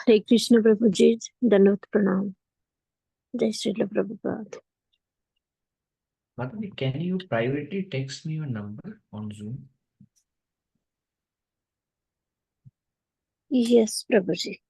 Hare Krishna Prabhuji, Dandavat Pranam. Jai Srila Prabhupada. Madhavi, can you privately text me your number on Zoom? Yes, Prabhuji.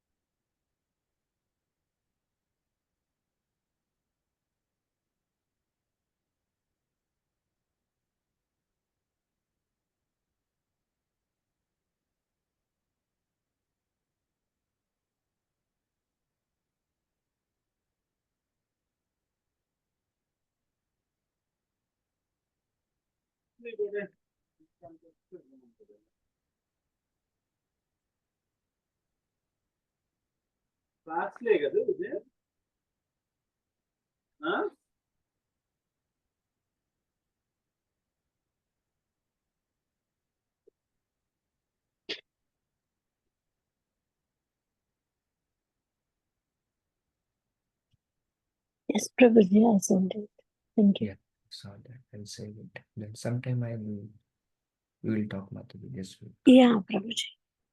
Yes, Prabhuji, I sent it. Thank you. Yeah, saw that. I'll save it. Then sometime we will talk, Madhavi, this week. Yeah, Prabhuji.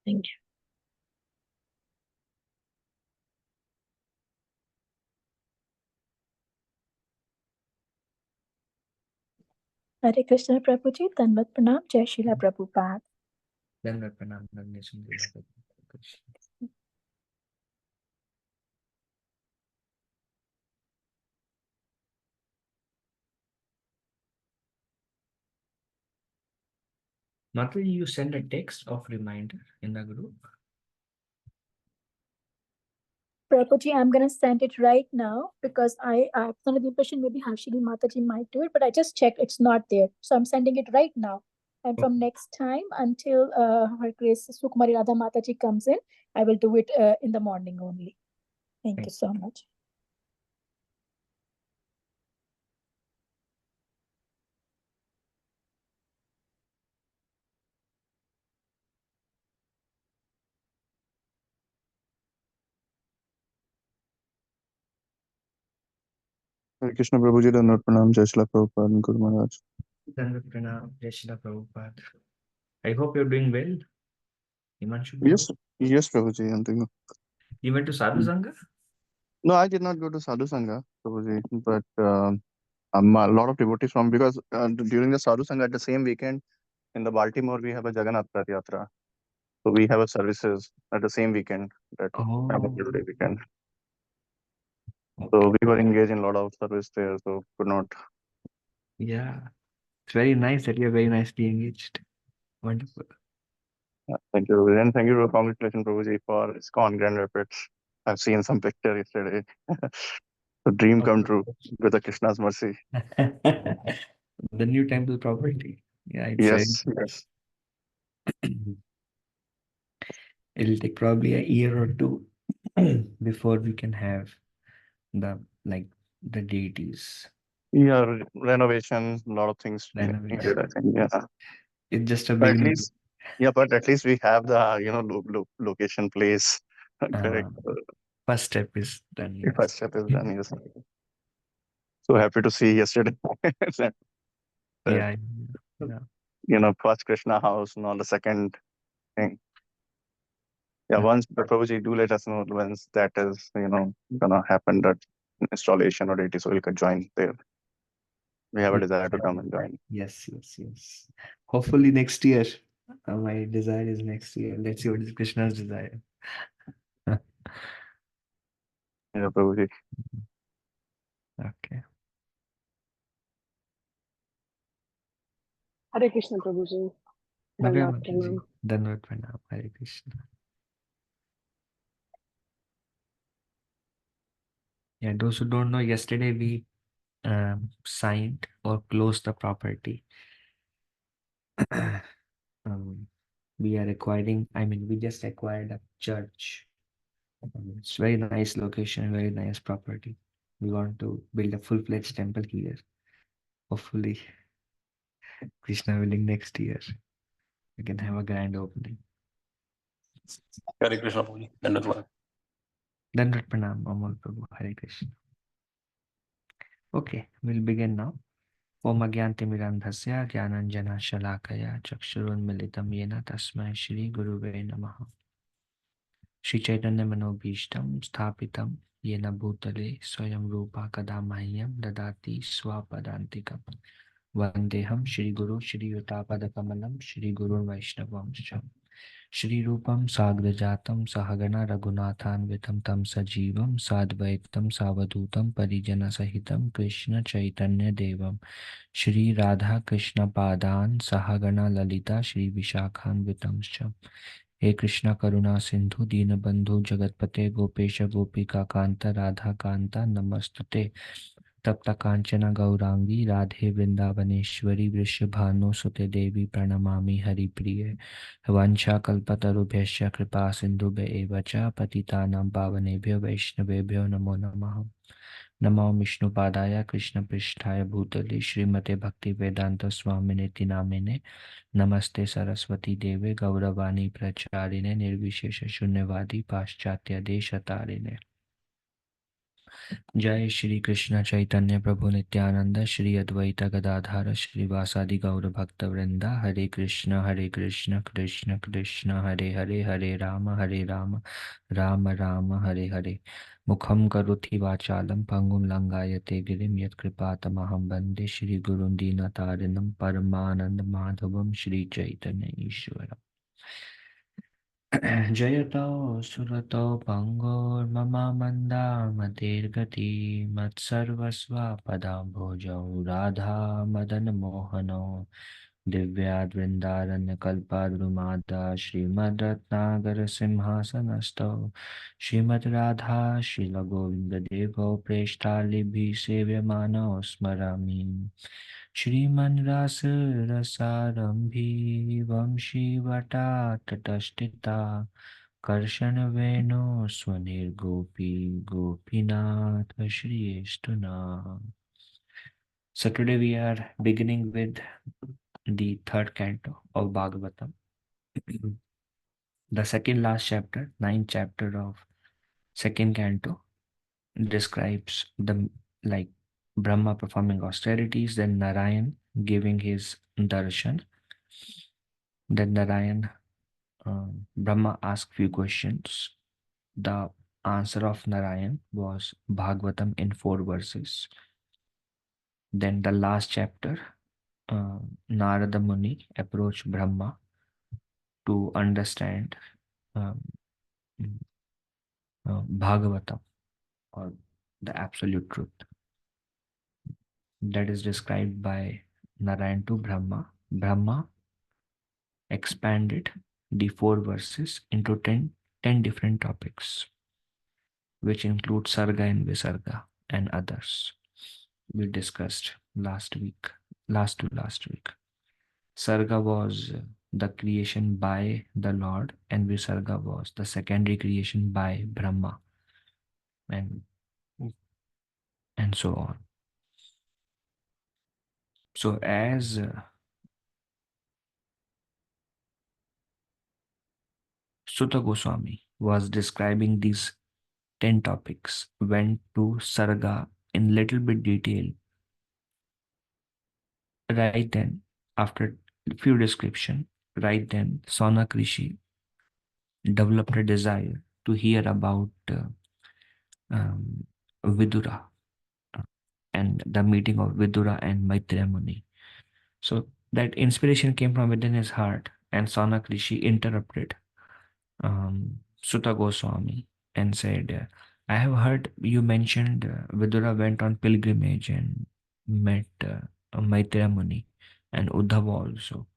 Thank you. Hare Krishna Prabhuji, Dandavat Pranam, Jai Srila Prabhupada. Dandavat Pranam, Nandeshan Lila Krishna. Madhavi, you send a text of reminder in the group. Prabhuji, I'm going to send it right now because I have under the impression maybe Harshini Mataji might do it, but I just checked, it's not there. So I'm sending it right now. And from next time until Her Grace Sukumari Radha Mataji comes in, I will do it in the morning only. Thank you so much. Hare Krishna Prabhuji, Dandavat Pranam, Jai Srila Prabhupada and Guru Maharaj. Dandavat Pranam, Jai Srila Prabhupada. I hope you're doing well. Himanshu? Yes, yes, Prabhuji, I'm doing. You went to Sadhu Sangha? No, I did not go to Sadhu Sangha, Prabhuji, but a lot of devotees from, because during the Sadhu Sangha at the same weekend in the Baltimore, we have a Jagannath Rath Yatra. So we have a services at the same weekend, that Day weekend. So we were engaged in a lot of service there, so could not. Yeah, it's very nice that you're very nicely engaged. Wonderful. Thank you, Prabhuji. And thank you, congratulations, Prabhuji, for ISKCON Grand Rapids. I've seen some picture yesterday. The dream come true with the Krishna's mercy. The new temple property. Yeah, it's Yes, yes. It'll take probably a year or two before we can have the deities. Yeah, renovation, a lot of things Renovation. needed, I think. Yeah. It's just a But at beginning. least, yeah, but at least we have the location, place. Correct. First step is done. Yes. First step is done. Yes. So happy to see yesterday. Yeah. First Krishna house and all the second thing. Yeah, once Prabhuji, do let us know once that is, gonna happen, that installation or deity, so we could join there. We have a desire to come and join. Yes. Hopefully next year. My desire is next year. Let's see what is Krishna's desire. Yeah, Prabhuji. Okay. Hare Krishna Prabhuji. Dandavat Pranam. Hare Krishna. Yeah, those who don't know, yesterday we signed or closed the property. We are acquiring, we just acquired a church. It's very nice location, very nice property. We want to build a full-fledged temple here. Hopefully, Krishna willing, next year we can have a grand opening. Hare Krishna Prabhuji. Dandavat Pranam, Amol Prabhu, Hare Krishna. Okay, we'll begin now. Om Agyantimirandhasya Jnananjana Shalakaya Chakshurunmilitam Yena Tasmai Shri Guruve Namaha. Shri Chaitanya Manobhishtam Sthapitam Yena Bhutale Swayam Rupa Kada Mahyam Dadati Swapadantikam Vandeham Shri Guru Shri Yutapada Kamalam Shri Guru Vaishnavam Shri Rupam Sagrajatam Sahagana Raghunathanvitam Tam Sajivam Sadvaitam Savadutam Parijana Sahitam Krishna Chaitanya Devam Shri Radha Krishna Padan Sahagana Lalita Shri Vishakhanvitam हे कृष्णा करुणा सिंधु दीनबंधु जगतपते गोपेश गोपिका कांता राधा कांता नमस्तुते तप्त कांचना गौरांगी राधे वृंदावनेश्वरी वृषभानुसुते देवी प्रणमामि हरिप्रिये वंशाकल्पतरुभ्यश्च कृपा सिन्धुभ्य च पतितानां पावनेभ्यो वैष्णवेभ्यो नमो नमः नमो विष्णुपादाय कृष्णपृष्ठाय भूतले श्रीमते भक्तिवेदांत स्वामिनेति नामिने नमस्ते सरस्वती देवे गौरवाणी प्रचारिणे निर्विशेष शून्यवादी पाश्चात्य देशतारिणे जय श्री कृष्ण चैतन्य प्रभु नित्यानंद श्री अद्वैत गदाधार श्रीवासादि गौर भक्त वृंदा हरे कृष्ण कृष्ण कृष्ण हरे हरे हरे राम राम राम हरे हरे मुखम करोति वाचालं पंगुं लंघायते गिरिं यत्कृपातमहं वन्दे श्रीगुरुं दीनतारिणं परमानंद माधवं श्री चैतन्य ईश्वरम् जयतो सुरतो पंगोर्मम मंदा मतिर्गति मत्सर्वस्वापदाम्भोजौ राधा मदन मोहनो दिव्याद्वृन्दारण्यकल्पाद्रुमादा श्रीमद्रत्नागर सिंहासनस्थौ श्रीमद् राधा श्रीलगोविन्ददेवौ प्रेष्ठालिभिः सेव्यमानौ स्मरामि श्रीमन् रसारम्भी वंशीवटाटष्टिता कर्षणवेणो स्वनिर्गोपी Gopinath श्रीष्टुना. So today we are beginning with the third canto of Bhagavatam, the second last chapter, ninth chapter of second canto, describes the like Brahma performing austerities, then Narayan giving his darshan, then Narayan Brahma asked few questions. The answer of Narayan was Bhagavatam in 4 verses. Then the last chapter, Narada Muni approached Brahma to understand Bhagavatam, or the absolute truth. That is described by Narayan to Brahma. Brahma expanded the 4 verses into 10 different topics, which include Sarga and Visarga and others. We discussed last to last week. Sarga was the creation by the Lord, and Visarga was the secondary creation by Brahma, and so on. So as Sutta Goswami was describing these 10 topics, went to Sarga in little bit detail. Right then, after few description, right then Sonakrishi Rishi developed a desire to hear about Vidura and the meeting of Vidura and Maitreya Muni. So that inspiration came from within his heart, and Sonakrishi Rishi interrupted Sutta Goswami and said, I have heard you mentioned Vidura went on pilgrimage and met Maitreya Muni and Uddhava also.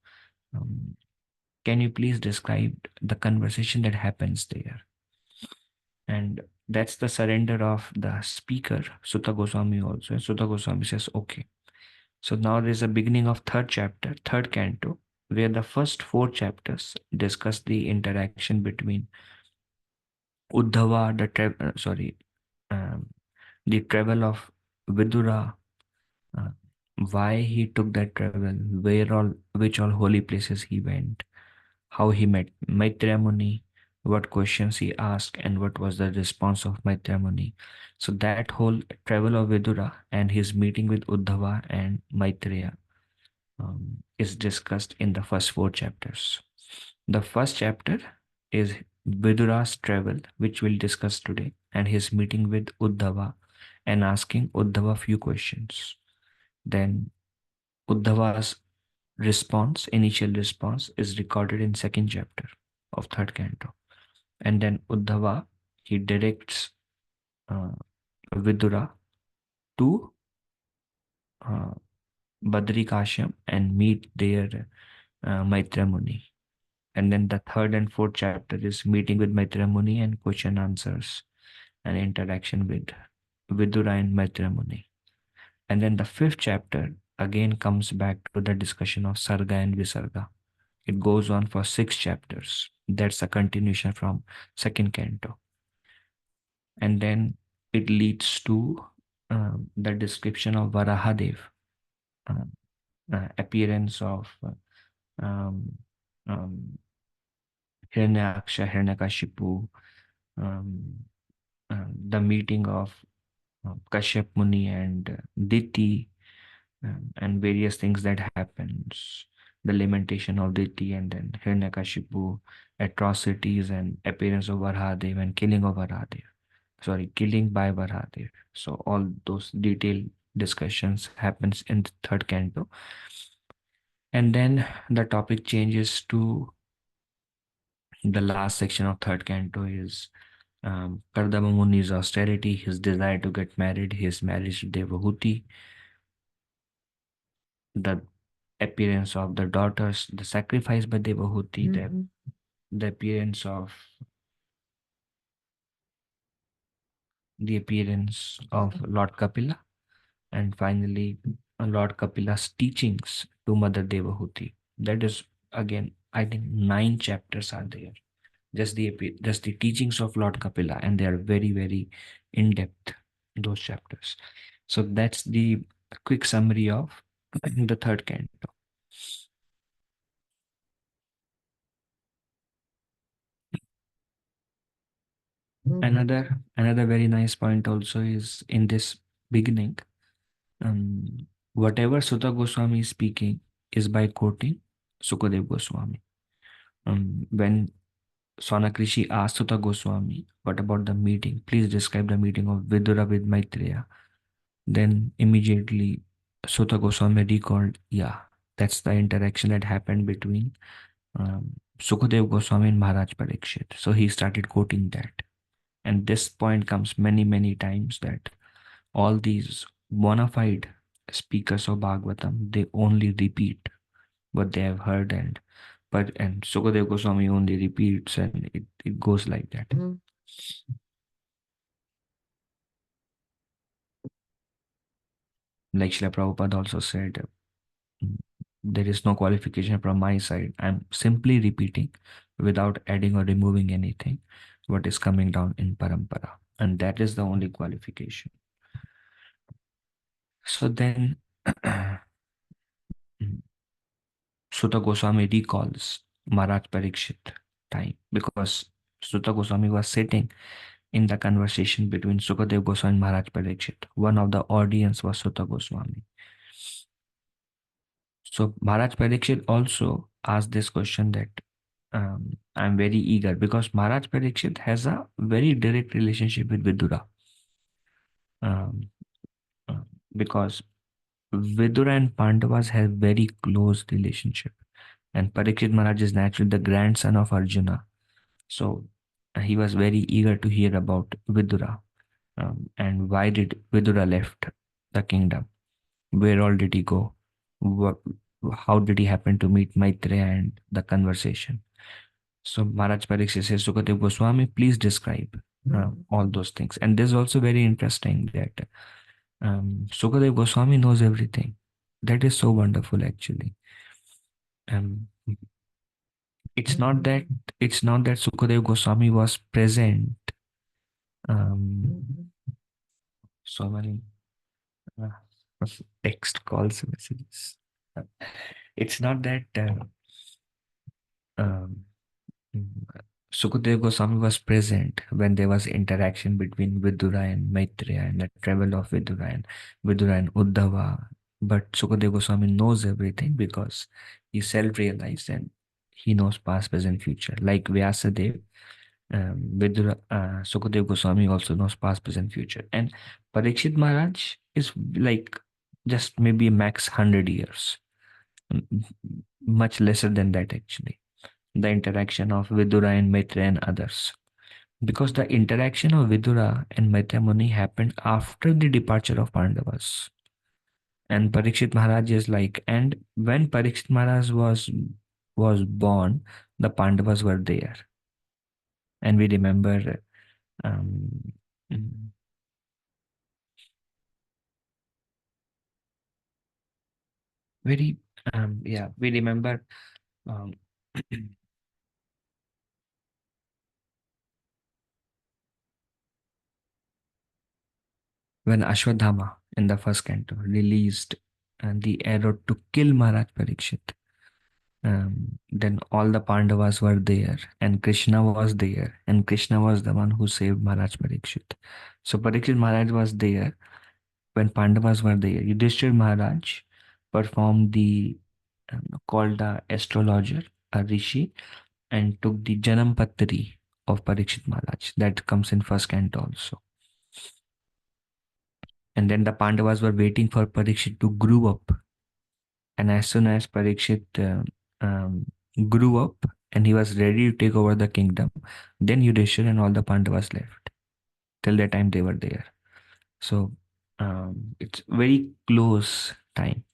Can you please describe the conversation that happens there? And that's the surrender of the speaker, Sutta Goswami also. And Sutta Goswami says, okay. So now there is a beginning of third chapter, third canto, where the first 4 chapters discuss the interaction between Uddhava, the travel of Vidura, why he took that travel, which all holy places he went, how he met Maitreya Muni, what questions he asked, and what was the response of Maitreya Muni. So that whole travel of Vidura and his meeting with Uddhava and Maitreya is discussed in the first 4 chapters. The first chapter is Vidura's travel, which we'll discuss today, and his meeting with Uddhava and asking Uddhava a few questions. Then Uddhava's initial response, is recorded in second chapter of third canto. And then Uddhava, he directs Vidura to uh, Badrikasham and meet their Maitra Muni. And then the third and fourth chapter is meeting with Maitra Muni and question answers and interaction with Vidura and Maitra Muni. And then the fifth chapter again comes back to the discussion of Sarga and Visarga. It goes on for 6 chapters. That's a continuation from second canto. And then it leads to the description of Varahadev, appearance of um, um, Hiranyaksha, Hiranyakashipu, the meeting of Kashyap Muni and Diti, and various things that happens, the lamentation of Diti and then Hiranyakashipu, atrocities and appearance of Varahadev and killing of Varahadev. Killing by Varahadev. So all those detailed discussions happens in the third canto. And then the topic changes to the last section of third canto is Kardama Muni's austerity, his desire to get married, his marriage to Devahuti, the appearance of the daughters, the sacrifice by Devahuti, the appearance of Lord Kapila, and finally Lord Kapila's teachings to Mother Devahuti. That is again, I think 9 chapters are there. Just the teachings of Lord Kapila, and they are very, very in depth, those chapters. So that's the quick summary of the third canto. Another very nice point also is in this beginning, whatever Sutta Goswami is speaking is by quoting Sukadev Goswami. When Sonakrishi asked Sutta Goswami, what about the meeting? Please describe the meeting of Vidura with Maitreya. Then immediately Sutta Goswami recalled, yeah, that's the interaction that happened between Sukadev Goswami and Maharaj Parikshit. So he started quoting that. And this point comes many, many times, that all these bona fide speakers of Bhagavatam, they only repeat what they have heard, and Sukadev Goswami only repeats, and it goes like that. Like Srila Prabhupada also said, there is no qualification from my side. I'm simply repeating without adding or removing anything what is coming down in Parampara. And that is the only qualification. So then Sutta Goswami recalls Maharaj Parikshit time, because Sutta Goswami was sitting in the conversation between Sukadev Goswami and Maharaj Parikshit. One of the audience was Sutta Goswami. So Maharaj Parikshit also asked this question that I'm very eager, because Maharaj Parikshit has a very direct relationship with Vidura. Because Vidura and Pandavas have very close relationship, and Parikshit Maharaj is naturally the grandson of Arjuna. So he was very eager to hear about Vidura, and why did Vidura left the kingdom? Where all did he go? How did he happen to meet Maitreya and the conversation? So Maharaj Parikshit says, Sukadev Goswami, please describe all those things. And this is also very interesting that Sukadev Goswami knows everything. That is so wonderful, actually. It's not that Sukadev Goswami was present. So many text calls, messages. It's not that Sukadev Goswami was present when there was interaction between Vidura and Maitreya and the travel of Vidura and Uddhava. But Sukadev Goswami knows everything because he self-realized and he knows past, present, future. Like Vyasadeva, Vidura, Sukadev Goswami also knows past, present, future. And Parikshit Maharaj is like just maybe max 100 years, much lesser than that actually. The interaction of Vidura and Maitreya and others. Because the interaction of Vidura and Maitreya Muni happened after the departure of Pandavas. And Parikshit Maharaj is like, and when Parikshit Maharaj was born, the Pandavas were there. And we remember um, very yeah, we remember um, when Ashwadhama in the first canto released the arrow to kill Maharaj Parikshit. Then all the Pandavas were there, and Krishna was there, and Krishna was the one who saved Maharaj Parikshit. So Parikshit Maharaj was there when Pandavas were there. Yudhishthir Maharaj performed the called the astrologer, a rishi, and took the Janam Patri of Parikshit Maharaj. That comes in first canto also. And then the Pandavas were waiting for Parikshit to grow up. And as soon as Parikshit grew up and he was ready to take over the kingdom, then Yudhishthir and all the Pandavas left. Till that time they were there. So it's very close time.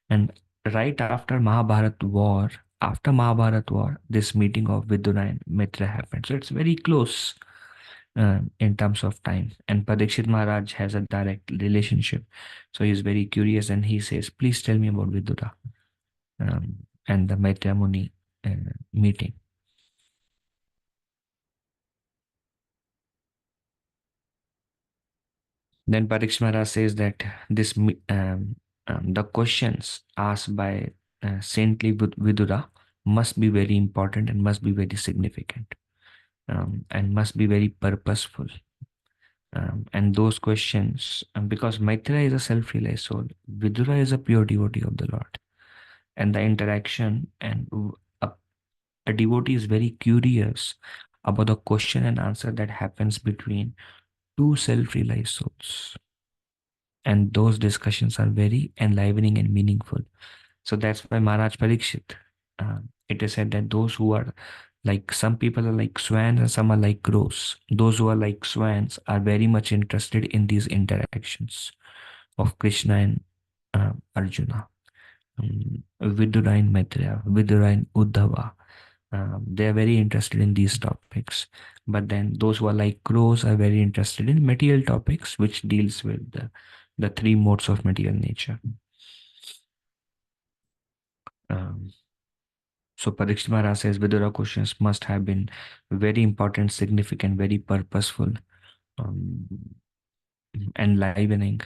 And right after Mahabharat war, this meeting of Vidura and Mitra happened. So it's very close in terms of time. And Parikshit Maharaj has a direct relationship. So he's very curious and he says, please tell me about Vidura and the Maitreya Muni meeting. Then Parikshit Maharaj says that the questions asked by saintly Vidura must be very important and must be very significant and must be very purposeful. And those questions, because Maitreya is a self-realized soul, Vidura is a pure devotee of the Lord. And the interaction and a devotee is very curious about the question and answer that happens between two self-realized souls. And those discussions are very enlivening and meaningful. So that's why Maharaj Parikshit, it is said that those who are like, some people are like swans and some are like crows. Those who are like swans are very much interested in these interactions of Krishna and Arjuna, Vidura and Maitreya, Vidura and Uddhava. They are very interested in these topics. But then those who are like crows are very interested in material topics, which deals with the three modes of material nature. So Parikshit Maharaj says Vidura questions must have been very important, significant, very purposeful, enlivening,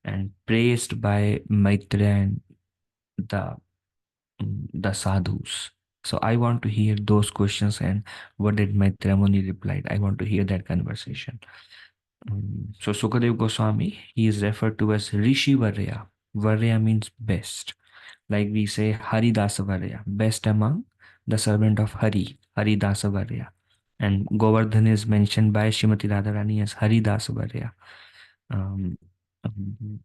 and praised by Maitreya and the the sadhus. So I want to hear those questions and what did Maitreya Muni replied. I want to hear that conversation. So Sukadev Goswami, he is referred to as Rishi Varya. Varya means best. Like we say Haridasa Varya, best among the servant of Hari, Haridasa Varya. And Govardhan is mentioned by Srimati Radharani as Haridasa Varya. Um, um,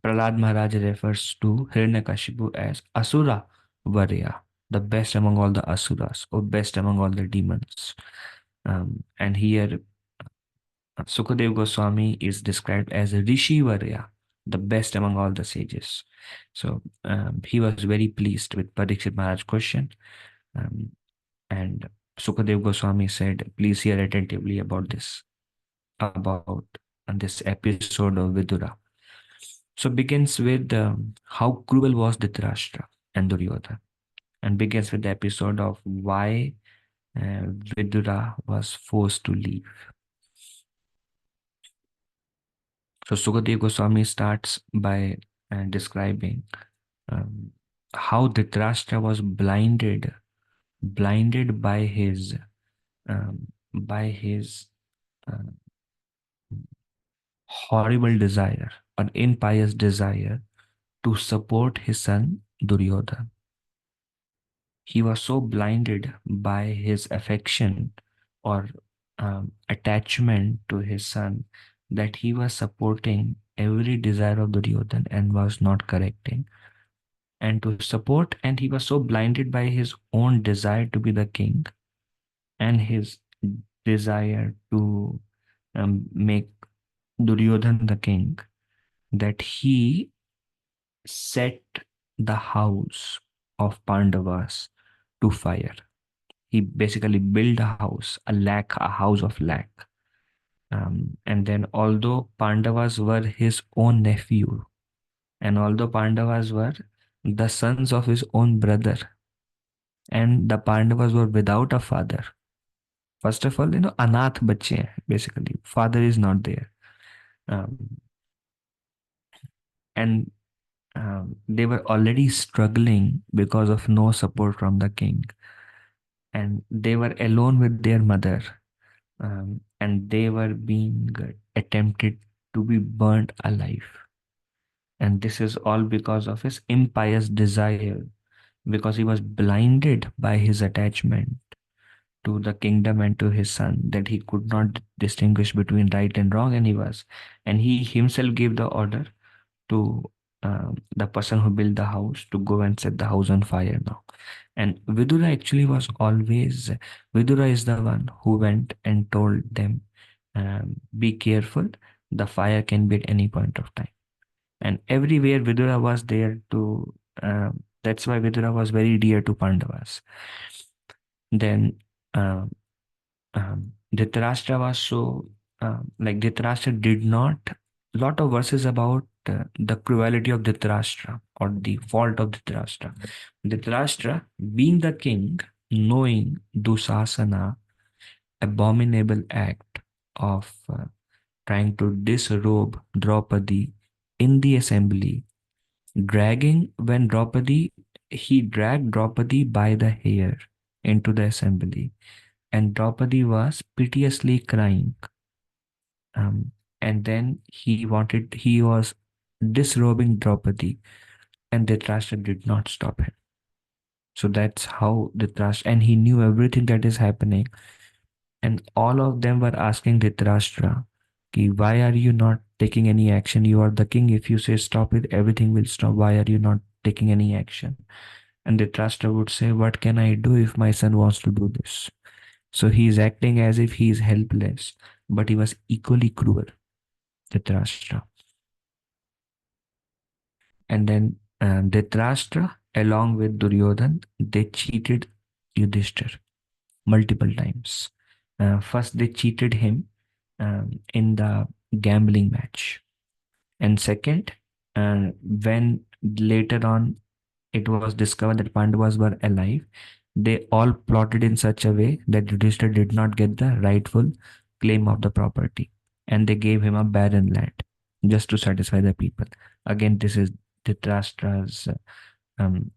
Prahlad Maharaj refers to Hiranyakashipu as Asura Varya, the best among all the Asuras, or best among all the demons. And here Sukadev Goswami is described as a Rishi Varya, the best among all the sages. So he was very pleased with Parikshit Maharaj's question. And Sukadev Goswami said, please hear attentively about this episode of Vidura. So begins with how cruel was Dhritarashtra and Duryodhana, and begins with the episode of why Vidura was forced to leave. So Sukadev Goswami starts by describing how Dhritarashtra was blinded by his horrible desire, an impious desire to support his son Duryodhana. He was so blinded by his affection or attachment to his son, that he was supporting every desire of Duryodhana and was not correcting. And to support, and he was so blinded by his own desire to be the king and his desire to make Duryodhana the king, that he set the house of Pandavas to fire. He basically built a house of lac. And then, although Pandavas were his own nephew, and although Pandavas were the sons of his own brother, and the Pandavas were without a father. First of all, anath bacche hain, basically. Father is not there. Um, and they were already struggling because of no support from the king. And they were alone with their mother. And they were being attempted to be burnt alive. And this is all because of his impious desire, because he was blinded by his attachment to the kingdom and to his son, that he could not distinguish between right and wrong. And he himself gave the order to the person who built the house to go and set the house on fire now. And Vidura actually was always, Vidura is the one who went and told them, be careful, the fire can be at any point of time. And everywhere Vidura was there to, that's why Vidura was very dear to Pandavas. Then Dhritarashtra was so, Dhritarashtra did not, lot of verses about the cruelty of Dhritarashtra or the fault of Dhritarashtra. Dhritarashtra, being the king, knowing Dusasana abominable act of trying to disrobe Draupadi in the assembly, he dragged Draupadi by the hair into the assembly, and Draupadi was piteously crying. And then he was disrobing Draupadi, and Dhritarashtra did not stop him. So that's how Dhritarashtra, and he knew everything that is happening. And all of them were asking Dhritarashtra, why are you not taking any action? You are the king. If you say stop it, everything will stop. Why are you not taking any action? And Dhritarashtra would say, what can I do if my son wants to do this? So he is acting as if he is helpless, but he was equally cruel, Dhritarashtra. And then Dhritarashtra, along with Duryodhan, they cheated Yudhishthir multiple times. First, they cheated him in the gambling match. And second, when later on it was discovered that Pandavas were alive, they all plotted in such a way that Yudhishthir did not get the rightful claim of the property. And they gave him a barren land just to satisfy the people. Again, this is Dhritarashtra's. And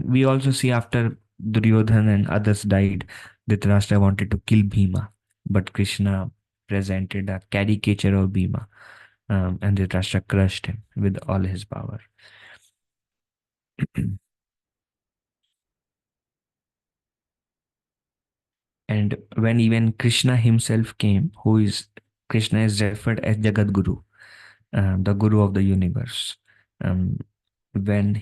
we also see after Duryodhana and others died, Dhritarashtra wanted to kill Bhima, but Krishna presented a caricature of Bhima, and Dhritarashtra crushed him with all his power. And when even Krishna himself came, Krishna is referred as Jagat Guru, the Guru of the universe. And then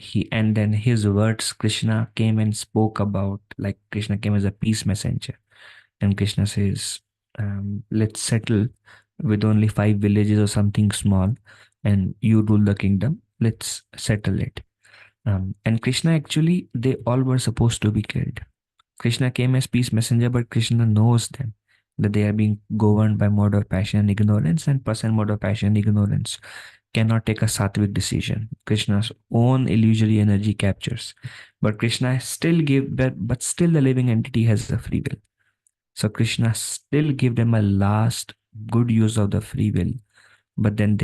his words, Krishna came and spoke about, like Krishna came as a peace messenger. And Krishna says, let's settle with only 5 villages or something small, and you rule the kingdom. Let's settle it. And Krishna actually, they all were supposed to be killed. Krishna came as peace messenger, but Krishna knows them, that they are being governed by mode of passion and ignorance, and person mode of passion and ignorance cannot take a sattvic decision. Krishna's own illusory energy captures. But Krishna still but still the living entity has a free will. So Krishna still gave them a last good use of the free will. But then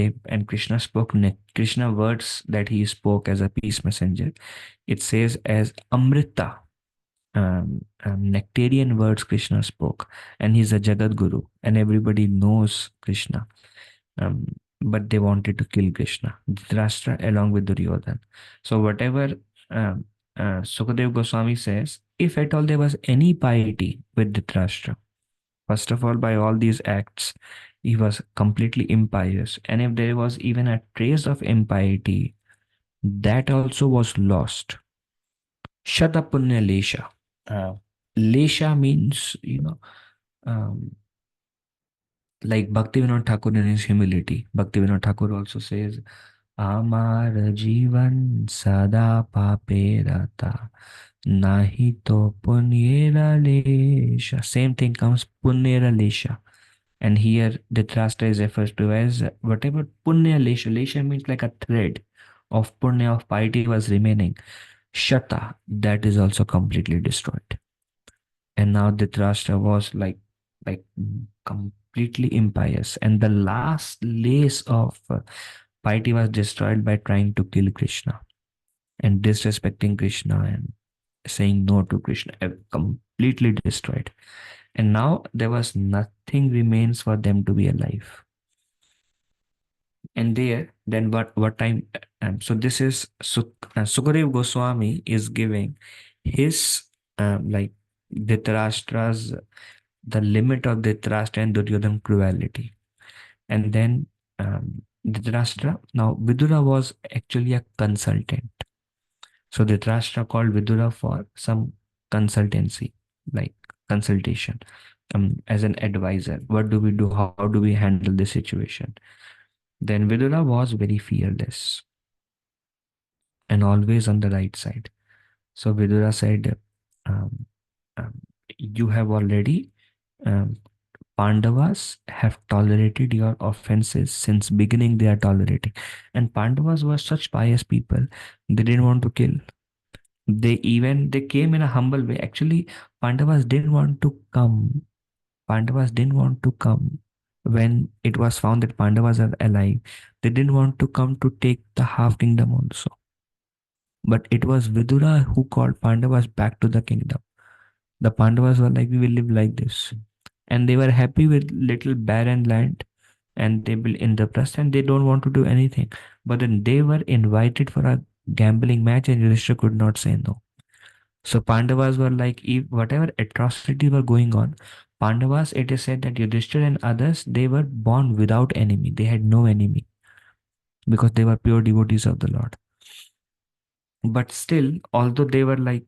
Krishna spoke, Krishna words that he spoke as a peace messenger, it says as Amrita, nectarian words Krishna spoke, and he's a Jagat Guru, and everybody knows Krishna. But they wanted to kill Krishna, Dhritarashtra along with Duryodhana. So whatever Sukadev Goswami says, if at all there was any piety with Dhritarashtra, first of all, by all these acts, he was completely impious. And if there was even a trace of impiety, that also was lost. Shata Punya Lesha. Lesha means, um, like Bhaktivinoda Thakur in his humility. Bhaktivinoda Thakur also says, Amar Jivan Sada Pape Rata Nahi to Punyera Lesha. Same thing comes Punyera Lesha. And here the Dhritarashtra is referred to as whatever Punya Lesha. Lesha means like a thread of Punya of piety was remaining. Shata, that is also completely destroyed. And now Dhritarashtra was like completely impious. And the last lace of piety was destroyed by trying to kill Krishna and disrespecting Krishna and saying no to Krishna, completely destroyed. And now there was nothing remains for them to be alive. And there, then what time? So this is Sukadev Goswami is giving his like Dhritarashtra's the limit of Dhritarashtra and Duryodhana cruelty. And then Dhritarashtra, now Vidura was actually a consultant. So Dhritarashtra called Vidura for some consultancy, like consultation, as an advisor. What do we do? How do we handle this situation? Then Vidura was very fearless and always on the right side. So Vidura said, um, you have already, Pandavas have tolerated your offenses since beginning they are tolerating. And Pandavas were such pious people, they didn't want to kill. They came in a humble way. Actually, Pandavas didn't want to come. Pandavas didn't want to come when it was found that Pandavas are alive. They didn't want to come to take the half kingdom also. But it was Vidura who called Pandavas back to the kingdom. The Pandavas were like, we will live like this. And they were happy with little barren land and they built Indraprastha and they don't want to do anything. But then they were invited for a gambling match and Yudhishthira could not say no. So Pandavas were like, if whatever atrocities were going on, Pandavas, it is said that Yudhishthira and others, they were born without enemy. They had no enemy because they were pure devotees of the Lord. But still, although they were like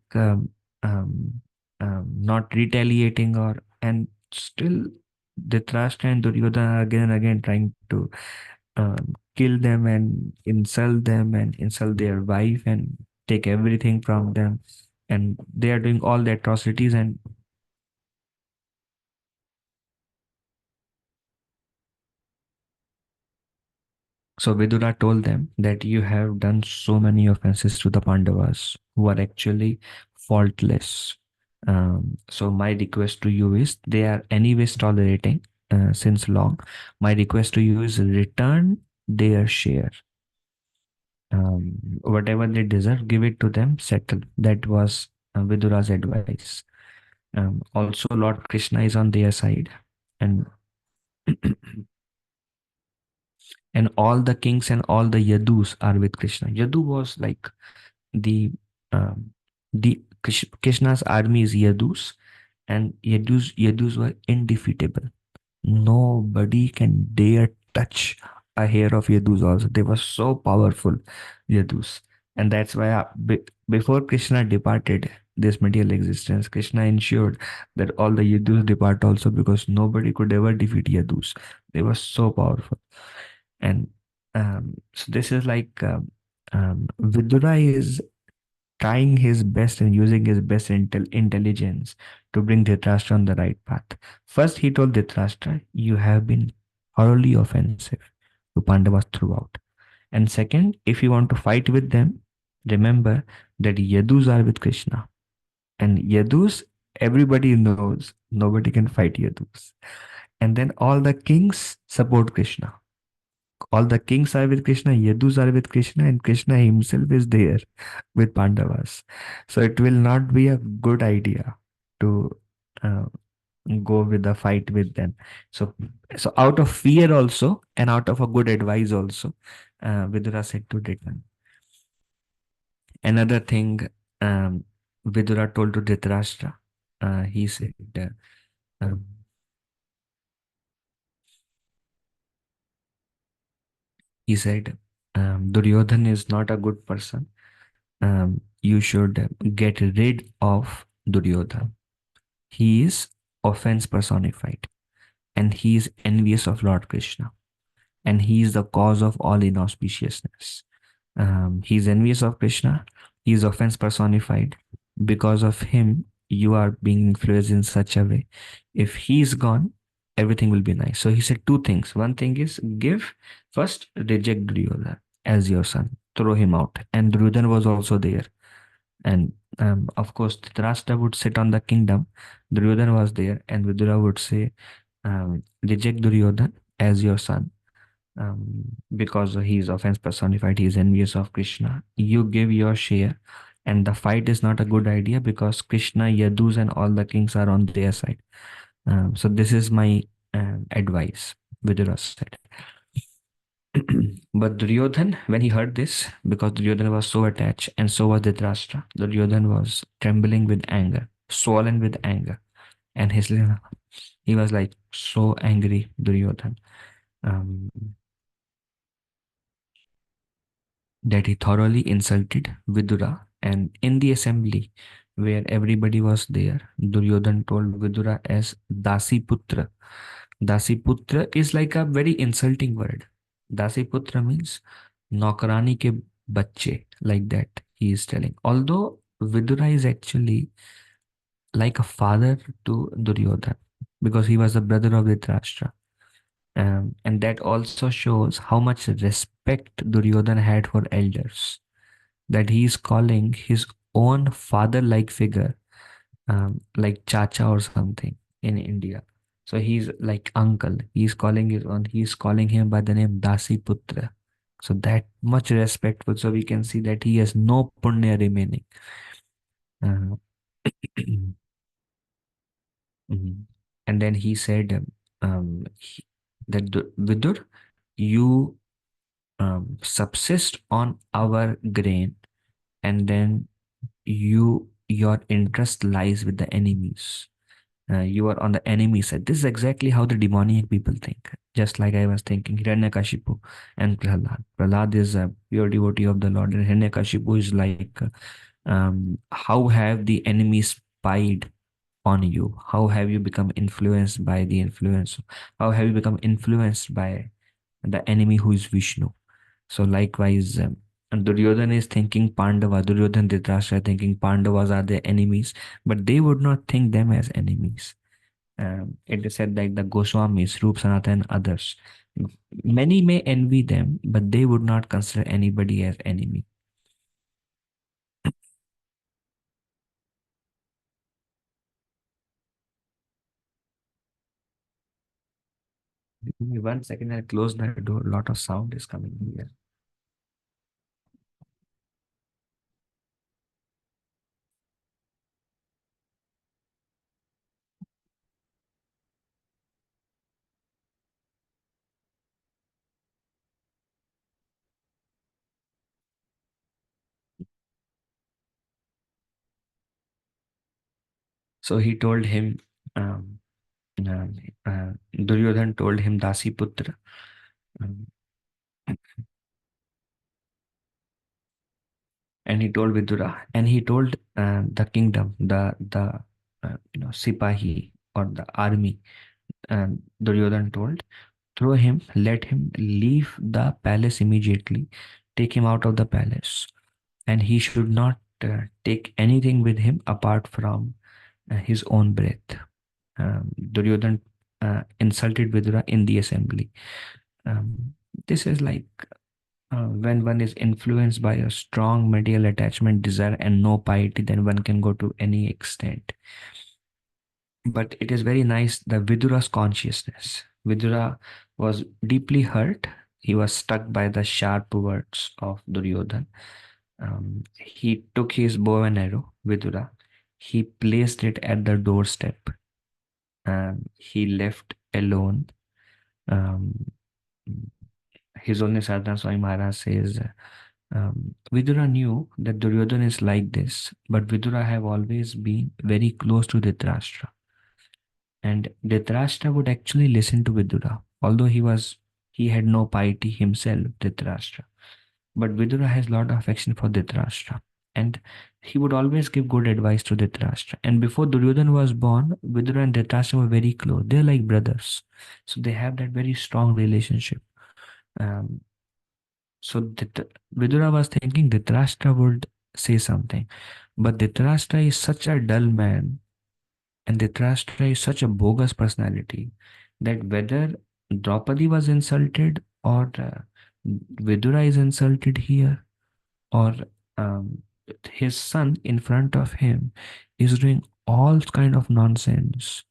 not retaliating and still Dhritarashtra and Duryodhana are again and again trying to kill them and insult their wife and take everything from them. And they are doing all the atrocities and so Vidura told them that you have done so many offenses to the Pandavas who are actually faultless. So my request to you is they are anyways tolerating since long. My request to you is return their share. Whatever they deserve, give it to them, settle. That was Vidura's advice. Also, Lord Krishna is on their side. And and all the kings and all the Yadus are with Krishna. Yadu was like the Krishna's army is Yadus, and Yadus were indefeatable. Nobody can dare touch a hair of Yadus. Also, they were so powerful, Yadus, and that's why before Krishna departed this material existence, Krishna ensured that all the Yadus depart also because nobody could ever defeat Yadus. They were so powerful. And so this is like Vidura is trying his best and using his best intelligence to bring Dhritarashtra on the right path. First, he told Dhritarashtra, you have been thoroughly offensive to Pandavas throughout. And second, if you want to fight with them, remember that Yadus are with Krishna. And Yadus, everybody knows, nobody can fight Yadus. And then all the kings support Krishna. All the kings are with Krishna, Yadus are with Krishna, and Krishna himself is there with Pandavas. So it will not be a good idea to go with the fight with them. So out of fear also, and out of a good advice also, Vidura said to return. Another thing Vidura told to Dhritarashtra, he said, um, Duryodhan is not a good person. You should get rid of Duryodhan. He is offense personified, and he is envious of Lord Krishna, and he is the cause of all inauspiciousness. He is envious of Krishna. He is offense personified. Because of him, you are being influenced in such a way. If he is gone, everything will be nice. So he said two things. One thing is give, first reject Duryodhana as your son, throw him out. And Duryodhana was also there. And of course, Dhritarashtra would sit on the kingdom. Duryodhana was there, and Vidura would say, reject Duryodhana as your son, because he is offense personified, he is envious of Krishna. You give your share, and the fight is not a good idea because Krishna, Yadus, and all the kings are on their side. So this is my advice, Vidura said. But Duryodhan, when he heard this, because Duryodhan was so attached and so was Dhritarashtra, Duryodhan was trembling with anger, swollen with anger, and he was like so angry, Duryodhan. Um, that he thoroughly insulted Vidura. And in the assembly where everybody was there, Duryodhan told Vidura as Dasi Putra. Dasi Putra is like a very insulting word. Dasi Putra means Naukarani ke bacche, like that he is telling. Although Vidura is actually like a father to Duryodhan because he was the brother of Dhritarashtra. And that also shows how much respect Duryodhan had for elders, that he is calling his own father-like figure, like Chacha or something in India. So he's like uncle. He's calling his own. He's calling him by the name Dasi Putra. So that much respectful. So we can see that he has no punya remaining. Uh, mhm. And then he said that Vidur, you subsist on our grain, and then your interest lies with the enemies. You are on the enemy side. This is exactly how the demoniac people think. Just like I was thinking, Hiranyakashipu and Prahlad. Prahlad is a pure devotee of the Lord, and Hiranyakashipu is like, how have the enemies spied on you? How have you become influenced by the influence? How have you become influenced by the enemy who is Vishnu? So likewise, and Duryodhana is thinking Pandava, Duryodhana Dhritarashtra are thinking Pandavas are their enemies, but they would not think them as enemies. It is said like the Goswamis, Rup Sanatana and others. Many may envy them, but they would not consider anybody as enemy. Give me 1 second, I'll close the door. A lot of sound is coming here. So he told him, um, Duryodhan told him Dasi Putra. Um, and he told Vidura, and he told the kingdom, the Sipahi or the army. Duryodhan told, throw him, let him leave the palace immediately, take him out of the palace, and he should not take anything with him apart from his own breath. Duryodhan insulted Vidura in the assembly. This is like when one is influenced by a strong material attachment, desire, and no piety, then one can go to any extent. But it is very nice, the Vidura's consciousness. Vidura was deeply hurt. He was struck by the sharp words of Duryodhan. He took his bow and arrow, Vidura. He placed it at the doorstep. He left alone. His Holiness Sadhana Swami Maharaj says, Vidura knew that Duryodhana is like this, but Vidura have always been very close to Dhritarashtra. And Dhritarashtra would actually listen to Vidura, although he had no piety himself, Dhritarashtra. But Vidura has a lot of affection for Dhritarashtra. And he would always give good advice to Dhritarashtra. And before Duryodhana was born, Vidura and Dhritarashtra were very close. They're like brothers. So they have that very strong relationship. Um, so Vidura was thinking Dhritarashtra would say something. But Dhritarashtra is such a dull man, and Dhritarashtra is such a bogus personality, that whether Draupadi was insulted or Vidura is insulted here, or um, his son in front of him is doing all kind of nonsense,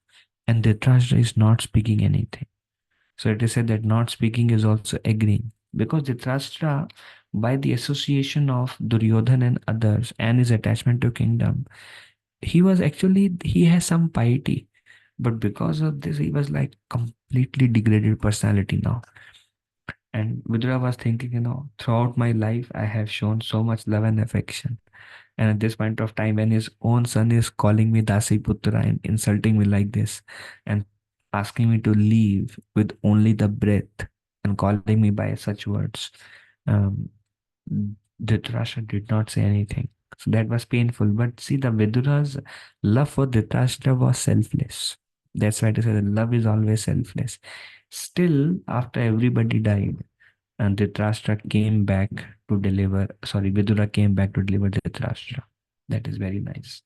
and Dhritarashtra is not speaking anything. So it is said that not speaking is also agreeing, because Dhritarashtra, by the association of Duryodhan and others and his attachment to kingdom, he has some piety, but because of this he was like completely degraded personality now. And Vidura was thinking, throughout my life I have shown so much love and affection, and at this point of time, when his own son is calling me Dasi Putra and insulting me like this, and asking me to leave with only the breath, and calling me by such words, um, Dhritarashtra did not say anything. So that was painful. But see, the Vidura's love for Dhritarashtra was selfless. That's why I say that love is always selfless. Still, after everybody died, and Dhritarashtra came back to deliver, sorry, Vidura came back to deliver Dhritarashtra. That is very nice.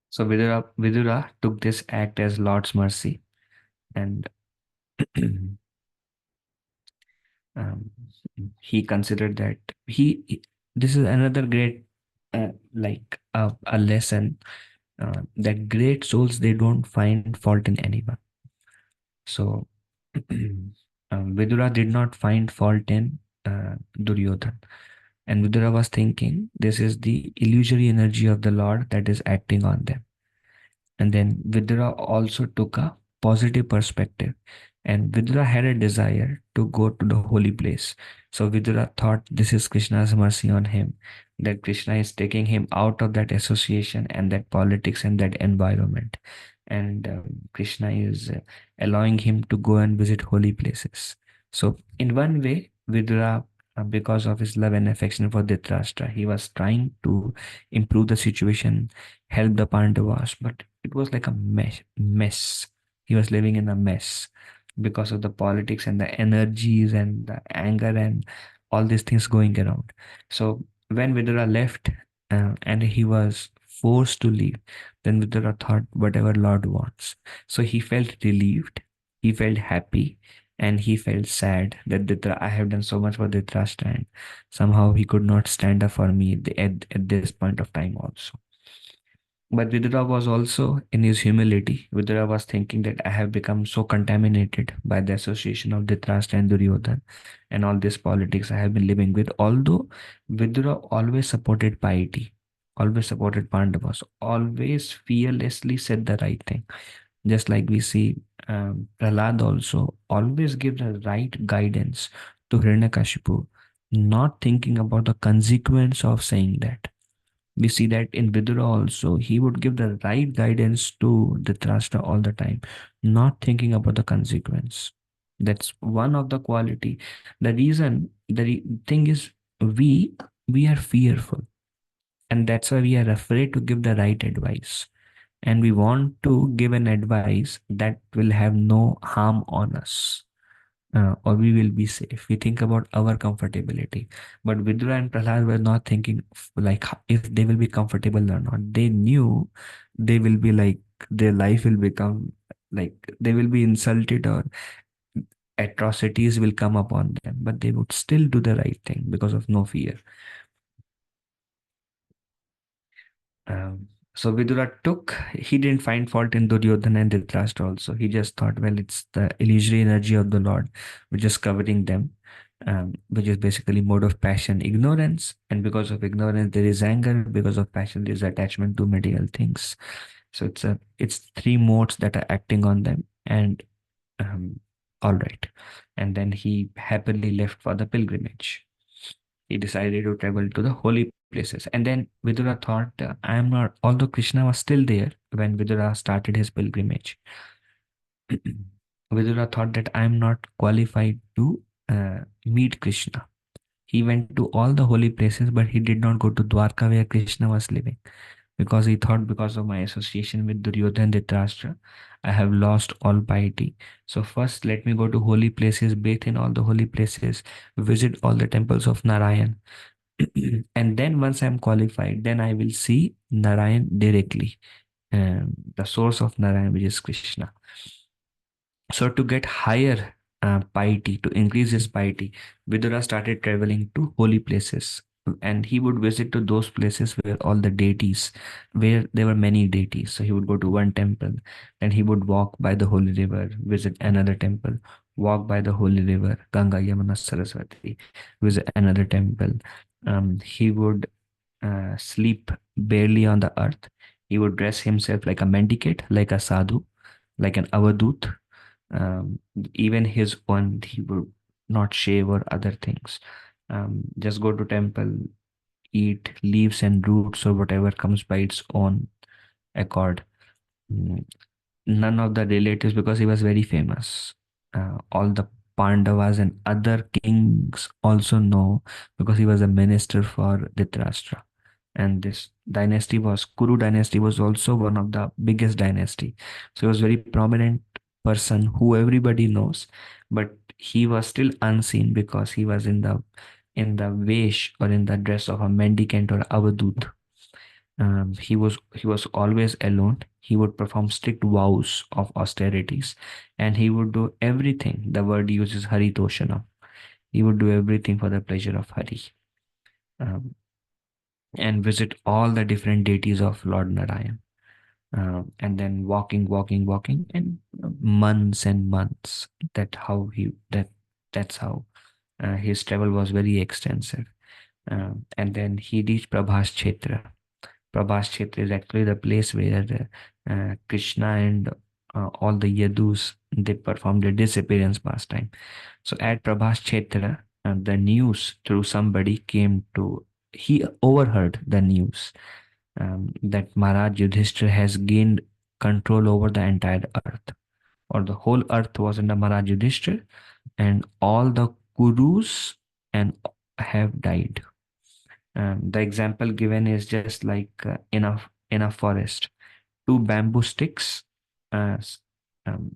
So Vidura took this act as Lord's mercy, and um, he considered that this is another great a lesson, that great souls, they don't find fault in anyone. So Vidura did not find fault in Duryodhan, and Vidura was thinking this is the illusory energy of the Lord that is acting on them. And then Vidura also took a positive perspective. And Vidura had a desire to go to the holy place. So Vidura thought this is Krishna's mercy on him, that Krishna is taking him out of that association and that politics and that environment. And Krishna is allowing him to go and visit holy places. So in one way, Vidura, because of his love and affection for Dhritarashtra, he was trying to improve the situation, help the Pandavas, but it was like a mess. He was living in a mess because of the politics and the energies and the anger and all these things going around. So when Vidura left, and he was forced to leave, then Vidura thought whatever Lord wants. So he felt relieved, he felt happy, and he felt sad that I have done so much for Dhritarashtra, and somehow he could not stand up for me at this point of time also. But Vidura was also in his humility. Vidura was thinking that I have become so contaminated by the association of Dhritarashtra and Duryodhan and all this politics I have been living with. Although Vidura always supported piety, always supported Pandavas, always fearlessly said the right thing. Just like we see Prahlad also always give the right guidance to Hiranyakashipu, not thinking about the consequence of saying that. We see that in Vidura also, he would give the right guidance to Dhritarashtra all the time, not thinking about the consequence. That's one of the quality. The reason, thing is, we are fearful, and that's why we are afraid to give the right advice, and we want to give an advice that will have no harm on us, or we will be safe. We think about our comfortability. But Vidura and Prahlad were not thinking like if they will be comfortable or not. They knew they will be like, their life will become like, they will be insulted or atrocities will come upon them, but they would still do the right thing because of no fear. So Vidura he didn't find fault in Duryodhana and Dhritarashtra also. He just thought, well, it's the illusory energy of the Lord which is covering them, which is basically mode of passion, ignorance. And because of ignorance, there is anger. Because of passion, there is attachment to material things. So it's three modes that are acting on them, and all right. And then he happily left for the pilgrimage. He decided to travel to the holy places. And then Vidura thought, I am not, although Krishna was still there when Vidura started his pilgrimage, Vidura thought that I am not qualified to meet Krishna. He went to all the holy places, but he did not go to Dwarka where Krishna was living, because he thought, because of my association with Duryodhana and Dhritarashtra, I have lost all piety. So first, let me go to holy places, bathe in all the holy places, visit all the temples of Narayan. And then once I'm qualified, then I will see Narayan directly, the source of Narayan, which is Krishna. So to get higher piety, to increase his piety, Vidura started traveling to holy places, and he would visit to those places where all the deities, where there were many deities. So he would go to one temple, and he would walk by the holy river, visit another temple, walk by the holy river, Ganga, Yamuna, Saraswati, visit another temple. He would sleep barely on the earth. He would dress himself like a mendicant, like a sadhu, like an avadut. um, Even his one, he would not shave or other things. Just go to temple, eat leaves and roots or whatever comes by its own accord. Mm, None of the relatives, because he was very famous. All the Pandavas and other kings also know, because he was a minister for Dhritarashtra. And this dynasty was, Kuru dynasty was also one of the biggest dynasty. So he was very prominent person who everybody knows, but he was still unseen because he was in the vesh or in the dress of a mendicant or avadut. He was always alone. He would perform strict vows of austerities, and he would do everything. The word uses Hari Toshana. He would do everything for the pleasure of Hari, um, and visit all the different deities of Lord Narayan. And then walking, and months and months. That's how his travel was very extensive. And then he reached Prabhas Kshetra. Prabhas Kshetra is actually the place where Krishna and all the Yadus, they performed their disappearance pastime. So at Prabhas Kshetra, the news through somebody he overheard the news that Maharaj Yudhishthira has gained control over the entire earth, or the whole earth was under Maharaj Yudhishthira, and all the Kurus and have died. The example given is just like in a forest, two bamboo sticks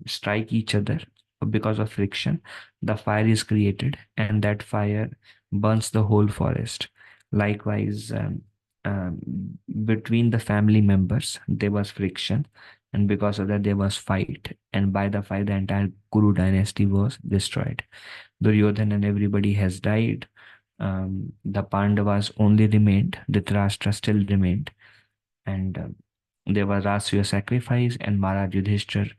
strike each other because of friction. The fire is created, and that fire burns the whole forest. Likewise, um, between the family members, there was friction, and because of that, there was fight. And by the fight, the entire Kuru dynasty was destroyed. Duryodhana and everybody has died. The Pandavas only remained. Dhritarashtra still remained, and there was Rasuya sacrifice, and Maharaj Yudhishthir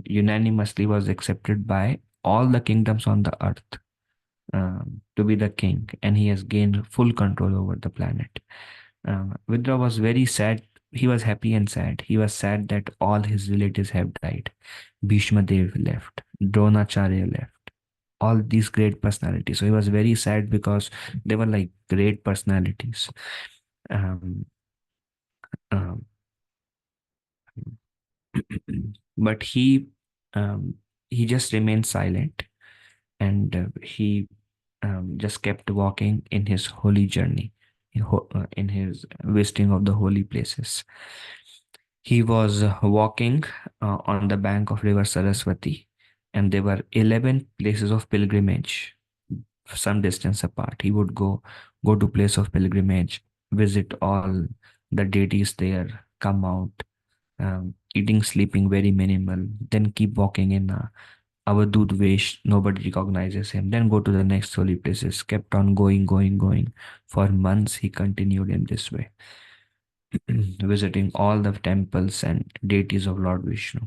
unanimously was accepted by all the kingdoms on the earth to be the king, and he has gained full control over the planet. Vidra was very sad. He was happy and sad. He was sad that all his relatives have died. Bhishma Dev left. Dronacharya left. All these great personalities. So he was very sad because they were like great personalities. Um, um, but he just remained silent, and he just kept walking in his holy journey, in his visiting of the holy places. He was walking on the bank of river Saraswati, and there were 11 places of pilgrimage some distance apart. He would go to place of pilgrimage, visit all the deities there, come out, eating, sleeping very minimal, then keep walking in Avadut Vesh, nobody recognizes him, then go to the next holy places, kept on going. For months he continued in this way, visiting all the temples and deities of Lord Vishnu.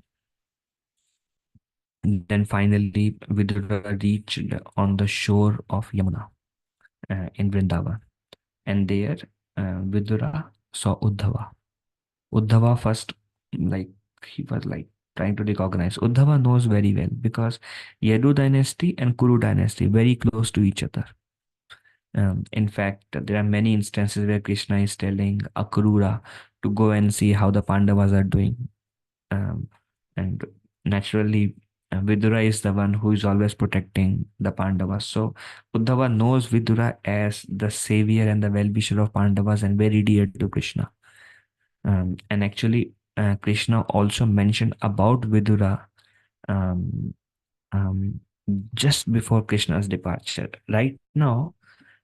Then finally Vidura reached on the shore of Yamuna in Vrindavan, and there Vidura saw Uddhava. Uddhava first like he was like trying to recognize. Uddhava knows very well because Yadu dynasty and Kuru dynasty very close to each other. In fact, there are many instances where Krishna is telling Akrura to go and see how the Pandavas are doing. Um, and naturally, Vidura is the one who is always protecting the Pandavas. So Uddhava knows Vidura as the savior and the well-wisher of Pandavas and very dear to Krishna. And actually, Krishna also mentioned about Vidura um, um, just before Krishna's departure. Right now,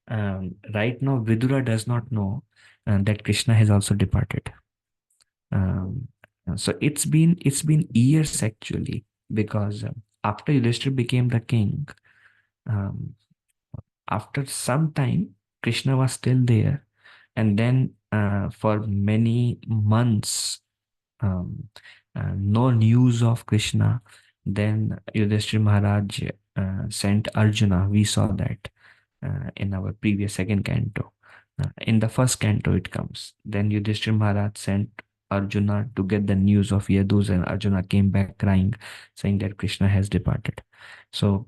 Vidura does not know that Krishna has also departed. Um, so it's been years actually, because after Yudhishthira became the king, um, after some time Krishna was still there, and then for many months, um, no news of Krishna. Then Yudhishthira Maharaj sent Arjuna. We saw that in our previous second canto. In the first canto, it comes. Then Yudhishthira Maharaj sent Arjuna to get the news of Yadus, and Arjuna came back crying, saying that Krishna has departed. So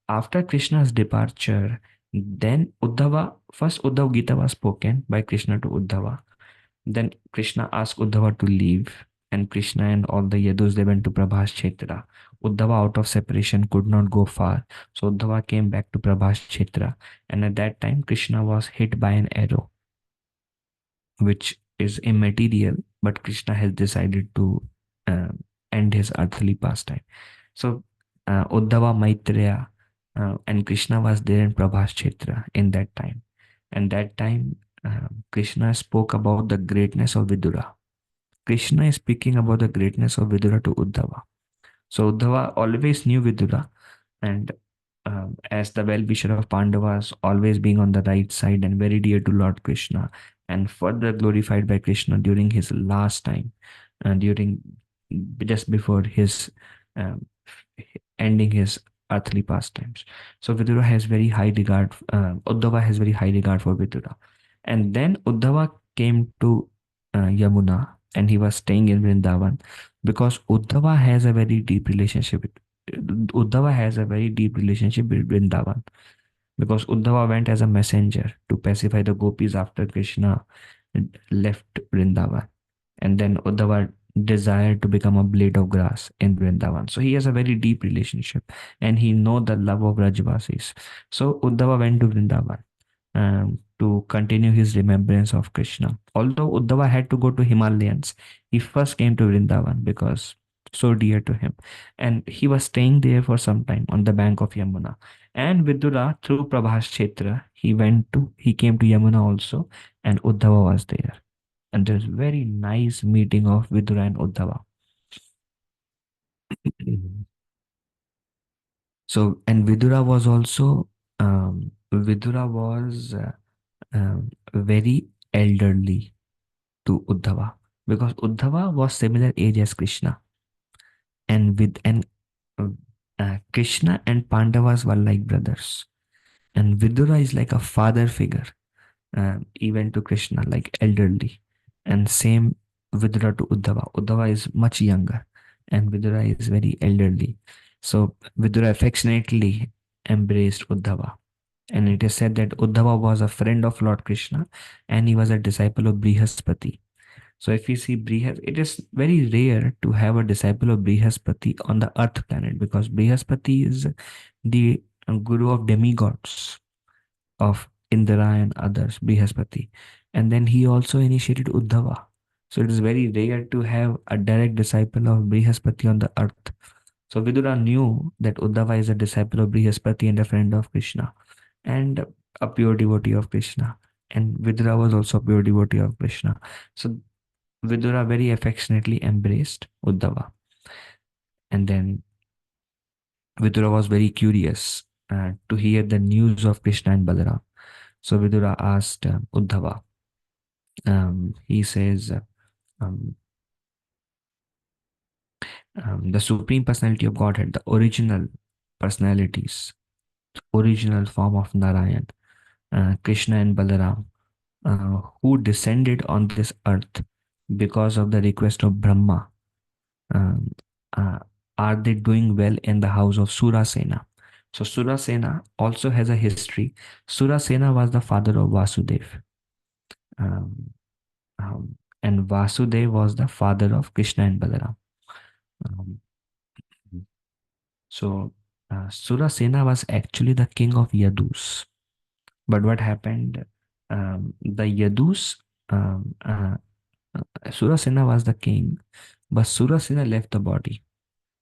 after Krishna's departure, then Uddhava Gita was spoken by Krishna to Uddhava. Then Krishna asked Uddhava to leave, and Krishna and all the Yadus, they went to Prabhas Kshetra. Uddhava, out of separation, could not go far, so Uddhava came back to Prabhas Kshetra, and at that time Krishna was hit by an arrow, which is immaterial, but Krishna has decided to end his earthly pastime. So Uddhava, Maitreya, and Krishna was there in Prabhas Kshetra in that time. And that time Krishna spoke about the greatness of Vidura. Krishna is speaking about the greatness of Vidura to Uddhava. So Uddhava always knew Vidura, and as the well-wisher of Pandavas, always being on the right side and very dear to Lord Krishna, and further glorified by Krishna during his last time, during just before his um, ending his earthly pastimes. So Vidura has very high regard. Uddhava has very high regard for Vidura, and then Uddhava came to Yamuna, and he was staying in Vrindavan because Uddhava has a very deep relationship with Vrindavan, because Uddhava went as a messenger to pacify the gopis after Krishna left Vrindavan. And then Uddhava desired to become a blade of grass in Vrindavan. So he has a very deep relationship, and he know the love of Rajvasis. So Uddhava went to Vrindavan to continue his remembrance of Krishna. Although Uddhava had to go to Himalayas, he first came to Vrindavan because so dear to him. And he was staying there for some time on the bank of Yamuna. And Vidura, through Prabhas Kshetra, he came to Yamuna also, and Uddhava was there. And there's very nice meeting of Vidura and Uddhava. So, and Vidura was also, Vidura was very elderly to Uddhava, because Uddhava was similar age as Krishna, and Krishna and Pandavas were like brothers, and Vidura is like a father figure, even to Krishna, like elderly, and same Vidura to Uddhava. Uddhava is much younger, and Vidura is very elderly. So Vidura affectionately embraced Uddhava. And it is said that Uddhava was a friend of Lord Krishna, and he was a disciple of Brihaspati. So if you see it is very rare to have a disciple of Brihaspati on the earth planet, because Brihaspati is the guru of demigods, of Indra and others, Brihaspati. And then he also initiated Uddhava. So it is very rare to have a direct disciple of Brihaspati on the earth. So Vidura knew that Uddhava is a disciple of Brihaspati and a friend of Krishna, and a pure devotee of Krishna. And Vidura was also a pure devotee of Krishna. So Vidura very affectionately embraced Uddhava. And then Vidura was very curious to hear the news of Krishna and Balaram. So Vidura asked Uddhava. He says, the Supreme Personality of Godhead, the original personalities, original form of Narayan, Krishna and Balaram, who descended on this earth because of the request of Brahma Um, uh, are they doing well in the house of Surasena? So Surasena also has a history. Surasena was the father of Vasudev. Um, and Vasudev was the father of Krishna and Balaram. Um, so Surasena was actually the king of Yadus. But what happened? The Yadus, Surasena was the king, but Surasena left the body.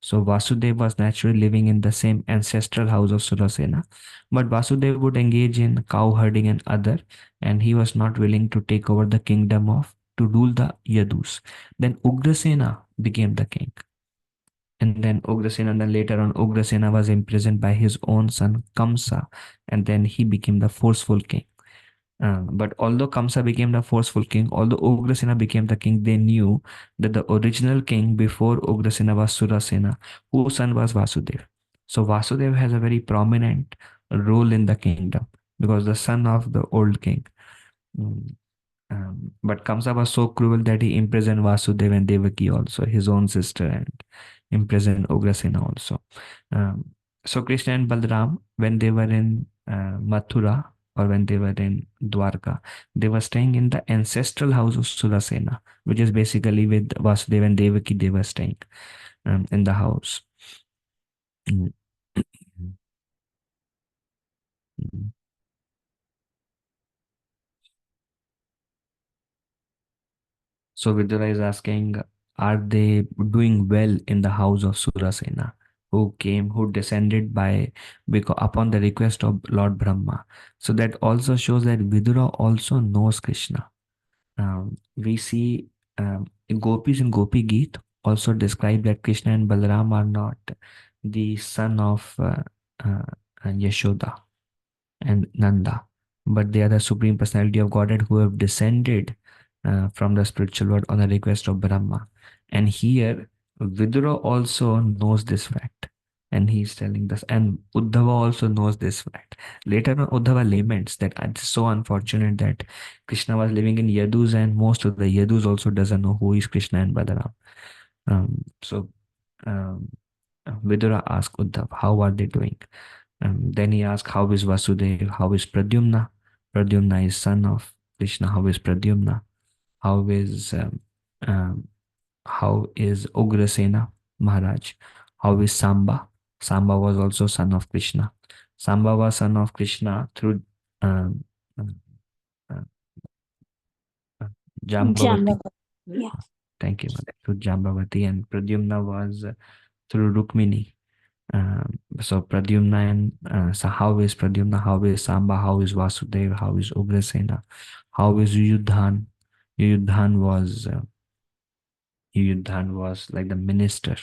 So Vasudev was naturally living in the same ancestral house of Surasena, but Vasudev would engage in cow herding and other, and he was not willing to take over the kingdom of to rule the Yadus. Then Ugrasena became the king, and then Ugrasena. Then later on, Ugrasena was imprisoned by his own son Kamsa, and then he became the forceful king. But although Kamsa became the forceful king, although Ugrasena became the king, they knew that the original king before Ugrasena was Surasena, whose son was Vasudev. So Vasudev has a very prominent role in the kingdom because the son of the old king. Mm, but Kamsa was so cruel that he imprisoned Vasudev and Devaki also, his own sister, and imprisoned Ugrasena also. Um, so Krishna and Balram, when they were in Mathura or when they were in Dwarka, they were staying in the ancestral house of Surasena, which is basically with Vasudev and Devaki, they were staying in the house. Mm. Mm. So Vidura is asking, are they doing well in the house of Surasena, who descended by because upon the request of Lord Brahma? So that also shows that Vidura also knows Krishna. We see Gopis in Gopi Geet also describe that Krishna and Balaram are not the son of uh, Yashoda and Nanda, but they are the Supreme Personality of Godhead who have descended from the spiritual world on the request of Brahma. And here, Vidura also knows this fact. And he is telling this, and Uddhava also knows this fact. Later on, Uddhava laments that it's so unfortunate that Krishna was living in Yadus, and most of the Yadus also doesn't know who is Krishna and Balaram. So um, Vidura asked Uddhav, how are they doing? Then he asked, how is Vasudeva? How is Pradyumna? Pradyumna is son of Krishna. How is Pradyumna? How is um, how is Ugrasena Maharaj? How is Samba? Samba was also son of Krishna. Samba was son of Krishna through um, uh, uh, uh, Jambavati. Jambavati. Yeah. Thank you, Mother. Through Jambavati, and Pradyumna was through Rukmini. So Pradyumna and so how is Pradyumna, how is Samba, how is Vasudeva, how is Ugrasena, how is Yudhan? Yudhan was like the minister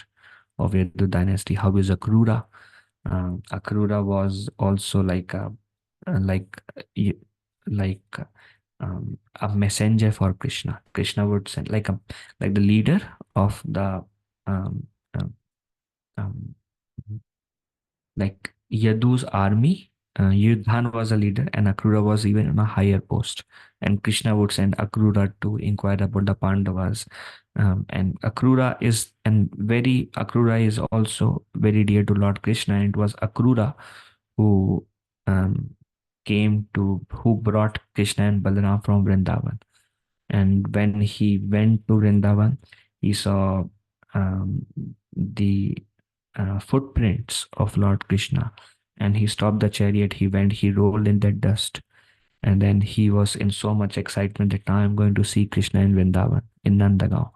of Yadu dynasty. How is Akrura? Akrura was also like like y- like a messenger for Krishna. Krishna would send like the leader of the um, um, um, like Yadu's army. Yudhan was a leader, and Akrura was even on a higher post. And Krishna would send Akrura to inquire about the Pandavas. And Akrura is also very dear to Lord Krishna. And it was Akrura who um, who brought Krishna and Balaram from Vrindavan. And when he went to Vrindavan, he saw um, the footprints of Lord Krishna, and he stopped the chariot. He rolled in that dust, and then he was in so much excitement that now I'm going to see Krishna in Vrindavan, in Nandagaon.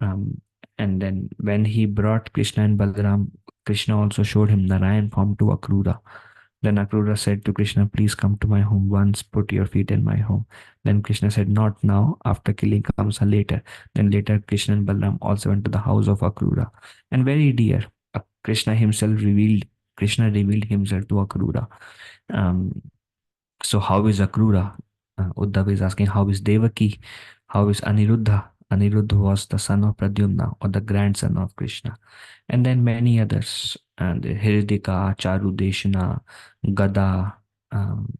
Um, and then when he brought Krishna and Balaram, Krishna also showed him Narayan form to Akrura. Then Akrura said to Krishna, please come to my home once, put your feet in my home. Then Krishna said, not now, after killing Kamsa later. Then later Krishna and Balaram also went to the house of Akrura. And very dear, Krishna revealed himself to Akrura. Um, so how is Akrura? Uddhava is asking, how is Devaki? How is Aniruddha? Aniruddha was the son of Pradyumna or the grandson of Krishna. And then many others, and Hiridika, Charu Deshana, Gada. Um,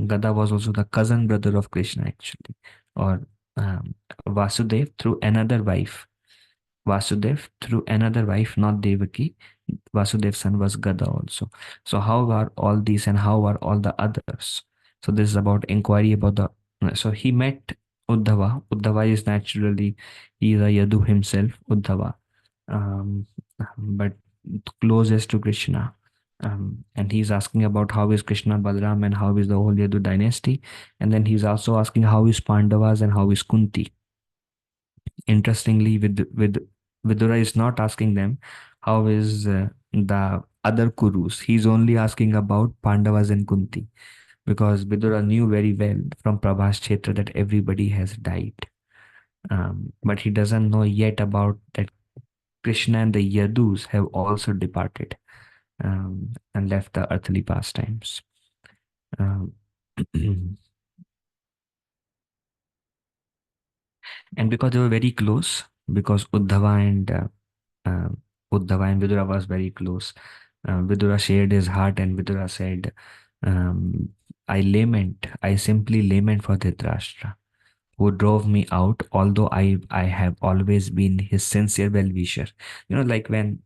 Gada was also the cousin brother of Krishna actually, or um, Vasudev through another wife. Vasudev through another wife, not Devaki. Vasudev's son was Gada also. So how are all these and how are all the others? So this is about inquiry about the. So he met Uddhava. Uddhava is naturally, he is a Yadu himself, Uddhava, um, but closest to Krishna. And he's asking about how is Krishna Balaram and how is the whole Yadu dynasty. And then he's also asking how is Pandavas and how is Kunti. Interestingly, with Vidura is not asking them how is the other Kurus. He's only asking about Pandavas and Kunti because Vidura knew very well from Prabhas Kshetra that everybody has died. But he doesn't know yet about that Krishna and the Yadus have also departed and left the earthly pastimes. Um, and because they were very close, because uh, Uddhava and Vidura was very close. Vidura shared his heart, and Vidura said, I simply lament for Dhritarashtra, who drove me out, although I have always been his sincere well-wisher. Like when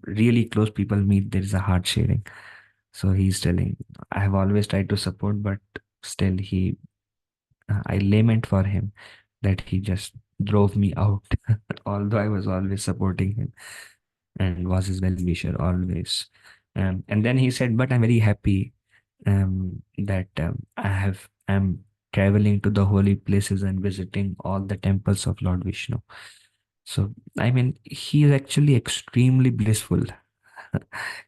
really close people meet, there is a heart sharing. So he's telling, I have always tried to support, but still I lament for him that he just drove me out, although I was always supporting him and was his well-wisher always. And then he said, but I'm very happy that I'm traveling to the holy places and visiting all the temples of Lord Vishnu. So, I mean, he is actually extremely blissful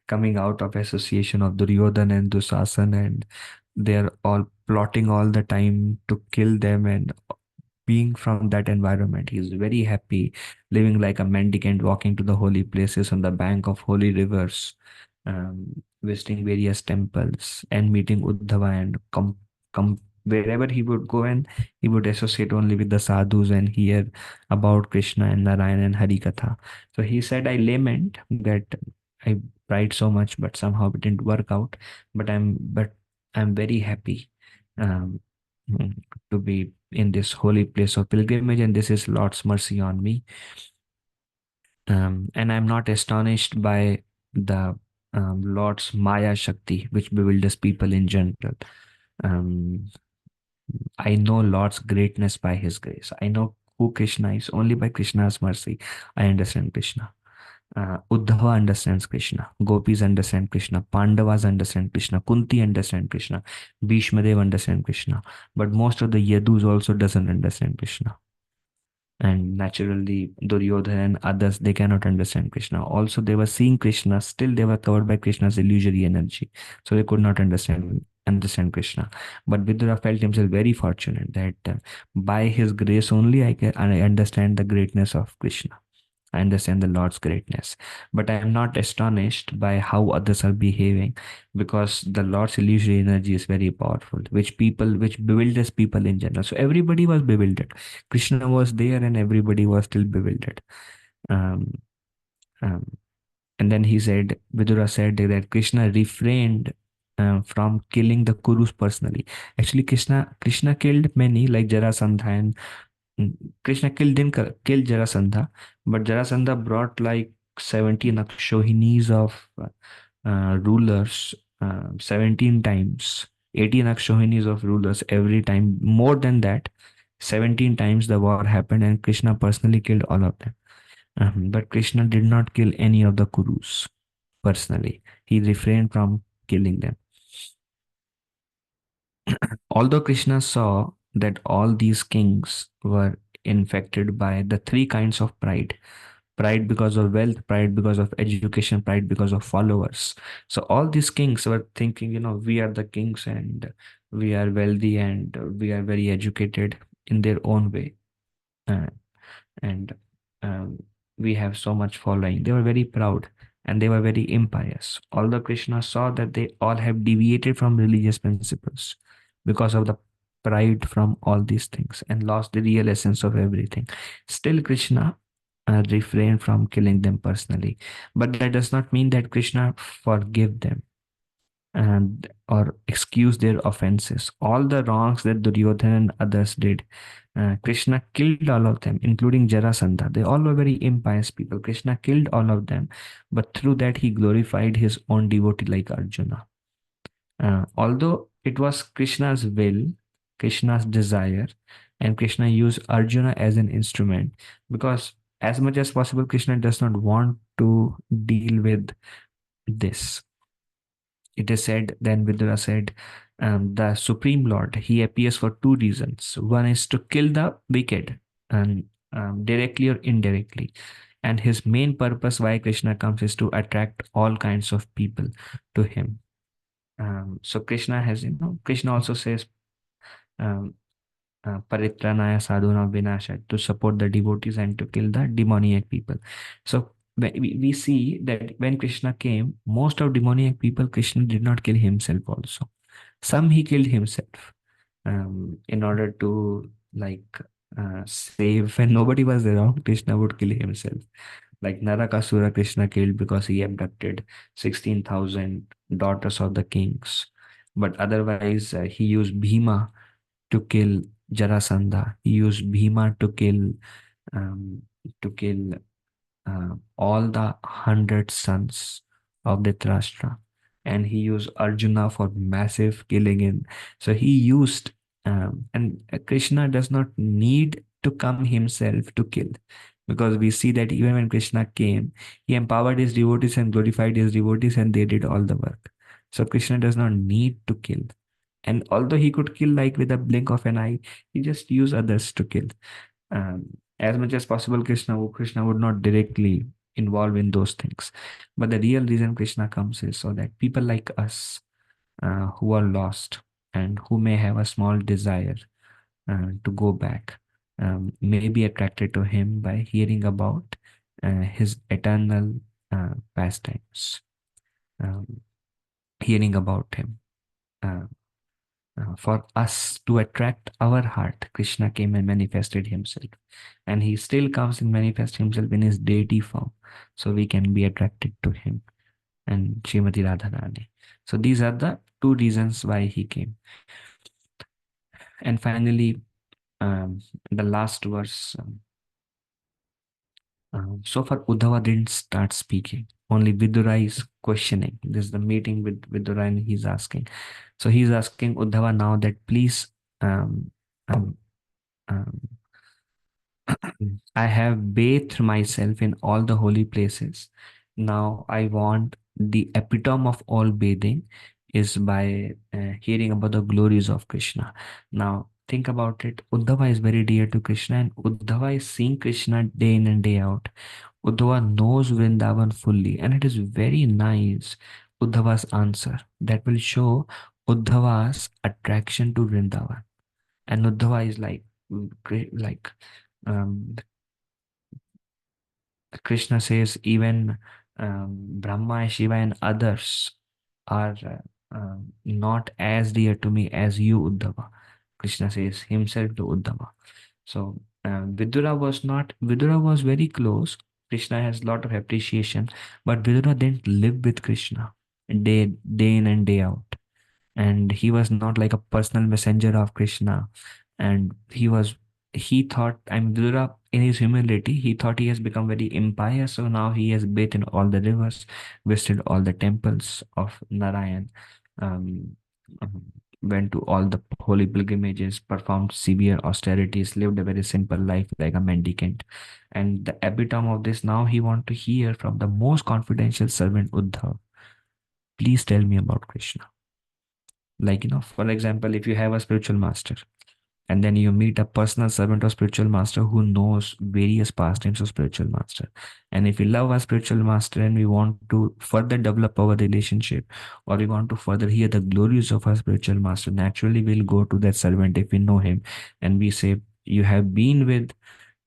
coming out of association of Duryodhana and Dusasan, and they're all plotting all the time to kill them, and being from that environment, he's very happy living like a mendicant, walking to the holy places on the bank of holy rivers, visiting various temples and meeting Uddhava, and come wherever he would go, and he would associate only with the sadhus and hear about Krishna and Narayana and Hari Katha. So he said, I lament that I tried so much, but somehow it didn't work out. But I'm very happy um, to be in this holy place of pilgrimage, and this is Lord's mercy on me. And I'm not astonished by the Lord's Maya Shakti, which bewilders people in general. Um, I know Lord's greatness by His grace. I know who Krishna is only by Krishna's mercy. I understand Krishna. Uddhava understands Krishna. Gopis understand Krishna. Pandavas understand Krishna. Kunti understand Krishna. Bhishmadev understand Krishna. But most of the Yadus also doesn't understand Krishna. And naturally, Duryodhana and others, they cannot understand Krishna. Also, they were seeing Krishna. Still, they were covered by Krishna's illusory energy. So they could not understand Krishna. But Vidura felt himself very fortunate that by his grace only I understand the greatness of Krishna. I understand the Lord's greatness, but I am not astonished by how others are behaving, because the Lord's illusory energy is very powerful, which bewilders people in general. So everybody was bewildered. Krishna was there, and everybody was still bewildered. Um, um, and then Vidura said that Krishna refrained from killing the Kurus personally. Actually, Krishna killed many, like Jarasandha and Krishna killed Jarasandha, but Jarasandha brought like 17 Akshohinis of rulers, 17 times, 18 Akshohinis of rulers every time. More than that, 17 times the war happened, and Krishna personally killed all of them. But Krishna did not kill any of the Kurus personally. He refrained from killing them. Although Krishna saw that all these kings were infected by the three kinds of pride because of wealth, pride because of education, pride because of followers. So all these kings were thinking, we are the kings, and we are wealthy, and we are very educated in their own way. Uh, and we have so much following. They were very proud, and they were very impious. Although Krishna saw that they all have deviated from religious principles because of the pride from all these things and lost the real essence of everything, still Krishna refrained from killing them personally. But that does not mean that Krishna forgave them. and or excuse their offenses. All the wrongs that Duryodhana and others did, Krishna killed all of them, including Jarasandha. They all were very impious people. Krishna killed all of them, but through that he glorified his own devotee like Arjuna. Although it was Krishna's will, Krishna's desire, and Krishna used Arjuna as an instrument, because as much as possible, Krishna does not want to deal with this. It is said, then Vidura said, the Supreme Lord, he appears for two reasons. One is to kill the wicked, and directly or indirectly. And his main purpose why Krishna comes is to attract all kinds of people to him. So Krishna has, Krishna also says, Paritranaya sadhuna vinasha, to support the devotees and to kill the demoniac people. So we see that when Krishna came, most of demoniac people, Krishna did not kill himself also. Some he killed himself in order to save. When nobody was around, Krishna would kill himself. Like Narakasura, Krishna killed because he abducted 16,000 daughters of the kings. But otherwise, he used Bhima to kill Jarasandha. He used Bhima um, to kill all the 100 sons of Dhritarashtra, and he used Arjuna for massive killing in. So he used, and Krishna does not need to come himself to kill, because we see that even when Krishna came, he empowered his devotees and glorified his devotees, and they did all the work. So Krishna does not need to kill. And although he could kill like with a blink of an eye, he just used others to kill. As much as possible, Krishna would not directly involve in those things. But the real reason Krishna comes is so that people like us, who are lost and who may have a small desire to go back, may be attracted to him by hearing about his eternal pastimes, hearing about him. For us to attract our heart, Krishna came and manifested himself. And he still comes and manifests himself in his deity form, so we can be attracted to him and Srimati Radharani. So these are the two reasons why he came. And finally, the last verse. So far, Uddhava didn't start speaking. Only Vidura is questioning. This is the meeting with Vidura, and he's asking. So he's asking Uddhava now that please, um, um, um, I have bathed myself in all the holy places. Now I want the epitome of all bathing is by hearing about the glories of Krishna. Now think about it. Uddhava is very dear to Krishna, and Uddhava is seeing Krishna day in and day out. Uddhava knows Vrindavan fully, and it is very nice. Uddhava's answer that will show Uddhava's attraction to Vrindavan. And Uddhava is like, like um, Krishna says, even Brahma, Shiva, and others are not as dear to me as you, Uddhava. Krishna says himself to Uddhava. So Vidura was very close. Krishna has a lot of appreciation, but Vidura didn't live with Krishna day in and day out. And he was not like a personal messenger of Krishna. And he thought, Vidura, in his humility, he thought he has become very impious. So now he has bathed in all the rivers, visited all the temples of Narayan, um, um, went to all the holy pilgrimages, performed severe austerities, lived a very simple life like a mendicant. And the epitome of this, now he want to hear from the most confidential servant, Uddhav, please tell me about Krishna. Like, for example, if you have a spiritual master and then you meet a personal servant or spiritual master who knows various pastimes of spiritual master. And if we love our spiritual master and we want to further develop our relationship, or we want to further hear the glories of our spiritual master, naturally we'll go to that servant if we know him and we say, you have been with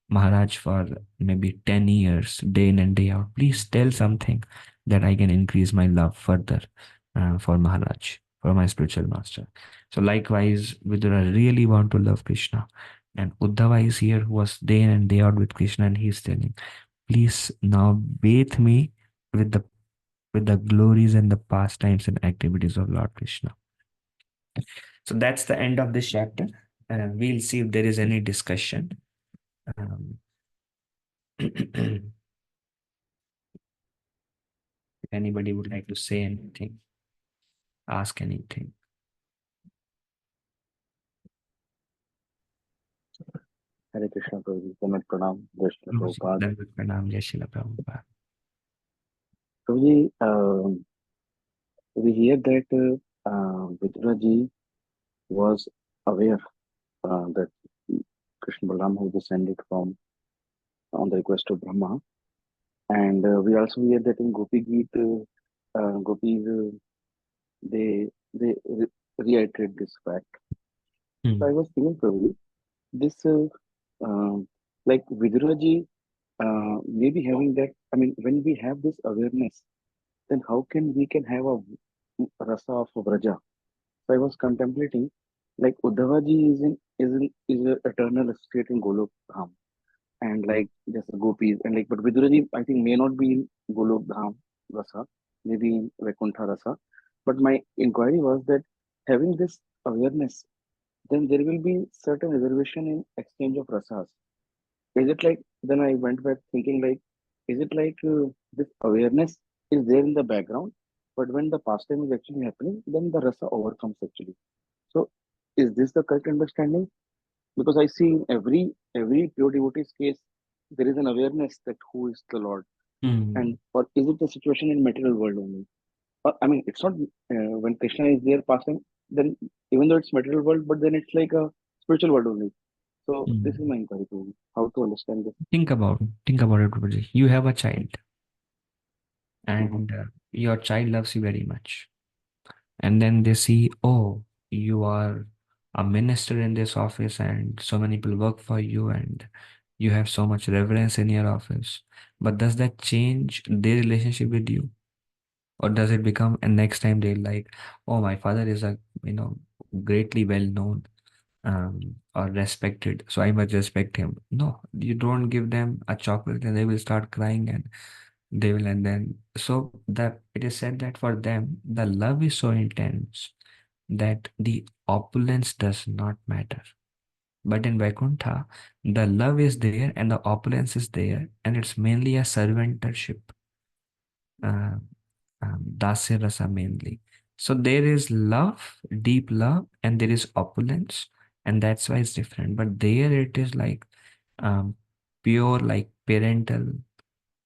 Maharaj for maybe 10 years, day in and day out. Please tell something that I can increase my love further for Maharaj, for my spiritual master. So likewise, Vidura really want to love Krishna. And Uddhava is here who was day in and day out with Krishna, and he's telling, please now bathe me with with the glories and the pastimes and activities of Lord Krishna. So that's the end of this chapter. We'll see if there is any discussion. Um, if anybody would like to say anything, ask anything. Hare Krishna Prabhuji, Pranam Pranam, Jai Shri Prabhuji, Prabhupada. Dandavat Pranam, Jai Srila Prabhupada. Prabhuji, we hear that Viduraji was aware that Krishna Balaram has descended from on the request of Brahma, and we also hear that in Gopi Geet, Gopis they reiterate this fact. So I was thinking, Prabhuji, this like Viduraji maybe having that. I mean, when we have this awareness, then how can we can have a rasa of Vraja? So I was contemplating, like Uddhavaji is a eternal state in Golok Dham, and like just gopis and like, but Viduraji I think may not be in Golok Dham rasa, maybe in Vaikuntha rasa. But my inquiry was that having this awareness, then there will be certain reservation in exchange of rasas. Is it like, then I went back thinking like, is it like this awareness is there in the background, but when the pastime is actually happening, then the rasa overcomes actually. So is this the correct understanding? Because I see in every pure devotee's case, there is an awareness that who is the Lord, and or is it the situation in material world only? I mean, it's not when Krishna is there pastime, then even though it's material world, but then it's like a spiritual world only. So this is my inquiry to you, how to understand this. Think about it, Prabhuji. You have a child, Mhm. and your child loves you very much. And then they see, oh, you are a minister in this office, and so many people work for you, and you have so much reverence in your office. But does that change their relationship with you? Or does it become, and next time they're like, oh, my father is a, greatly well known or respected, so I must respect him. No, you don't give them a chocolate and they will start crying, and they will, and then, so that it is said that for them, the love is so intense that the opulence does not matter. But in Vaikuntha, the love is there and the opulence is there, and it's mainly a servantership. Uh, Dasya rasa mainly. So there is love, deep love, and there is opulence, and that's why it's different. But there it is like um, pure, like parental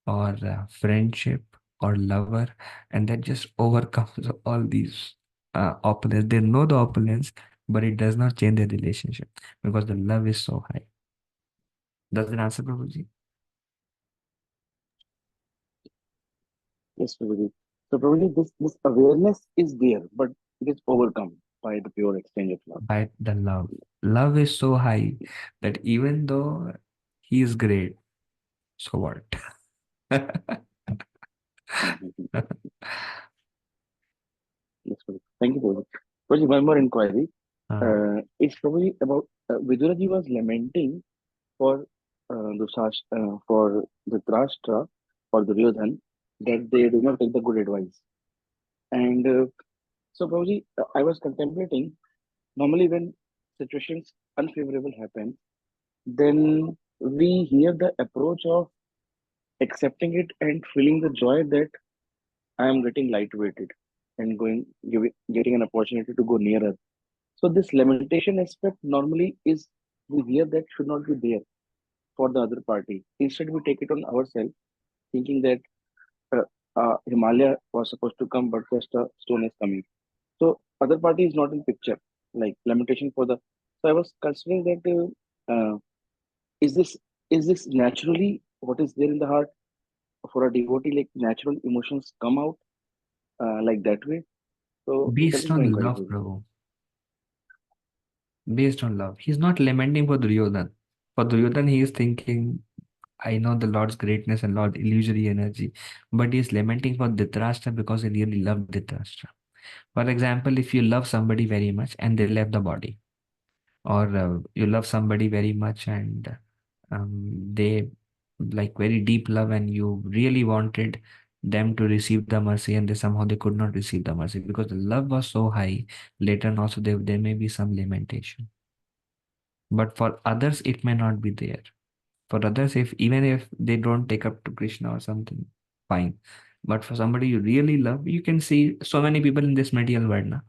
or friendship or lover, and that just overcomes all these opulence. They know the opulence, but it does not change their relationship because the love is so high. Does it answer, Prabhuji? Yes, Prabhuji. So probably this awareness is there, but it is overcome by the pure exchange of love. By the love. Love is so high that even though he is great, so what? Mhm. Yes, Prabhuji. Thank you, Prabhuji. Prabhuji, one more inquiry. It's probably about Viduraji was lamenting for for Dhritarashtra or Duryodhan that they do not take the good advice. And so, Prabhuji, I was contemplating, normally when situations unfavorable happen, then we hear the approach of accepting it and feeling the joy that I am getting lightweighted and getting an opportunity to go nearer. So this lamentation aspect normally is, we hear that should not be there for the other party. Instead, we take it on ourselves, thinking that uh, Himalaya was supposed to come, but just a stone is coming. So other party is not in picture, like lamentation for the. So I was considering that is this is this naturally what is there in the heart for a devotee, like natural emotions come out like that way. So that Based is my on inquiry. love, Prabhu. Based on love. He's not lamenting for Duryodhan. For Duryodhan, he is thinking, I know the Lord's greatness and Lord's illusory energy, but he is lamenting for Dhritarashtra because he really loved Dhritarashtra. For example, if you love somebody very much and they left the body, or you love somebody very much and they like very deep love and you really wanted them to receive the mercy, and they could not receive the mercy because the love was so high. Later on also there may be some lamentation. But for others, it may not be there. For others, if even if they don't take up to Krishna or something, fine. But for somebody you really love, you can see so many people in this material world now.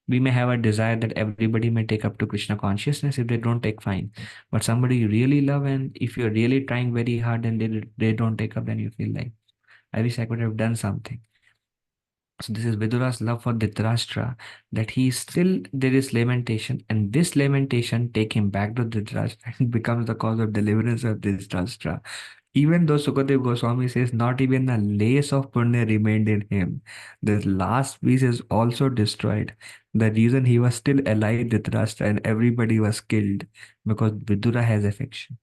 We may have a desire that everybody may take up to Krishna consciousness. If they don't take, fine. But somebody you really love, and if you're really trying very hard and they don't take up, then you feel like, I wish I could have done something. So this is Vidura's love for Dhritarashtra, that he still, there is lamentation, and this lamentation take him back to Dhritarashtra and becomes the cause of deliverance of Dhritarashtra. Even though Sukadev Goswami says not even a lace of punya remained in him, the last piece is also destroyed. The reason he was still alive, Dhritarashtra, and everybody was killed, because Vidura has affection.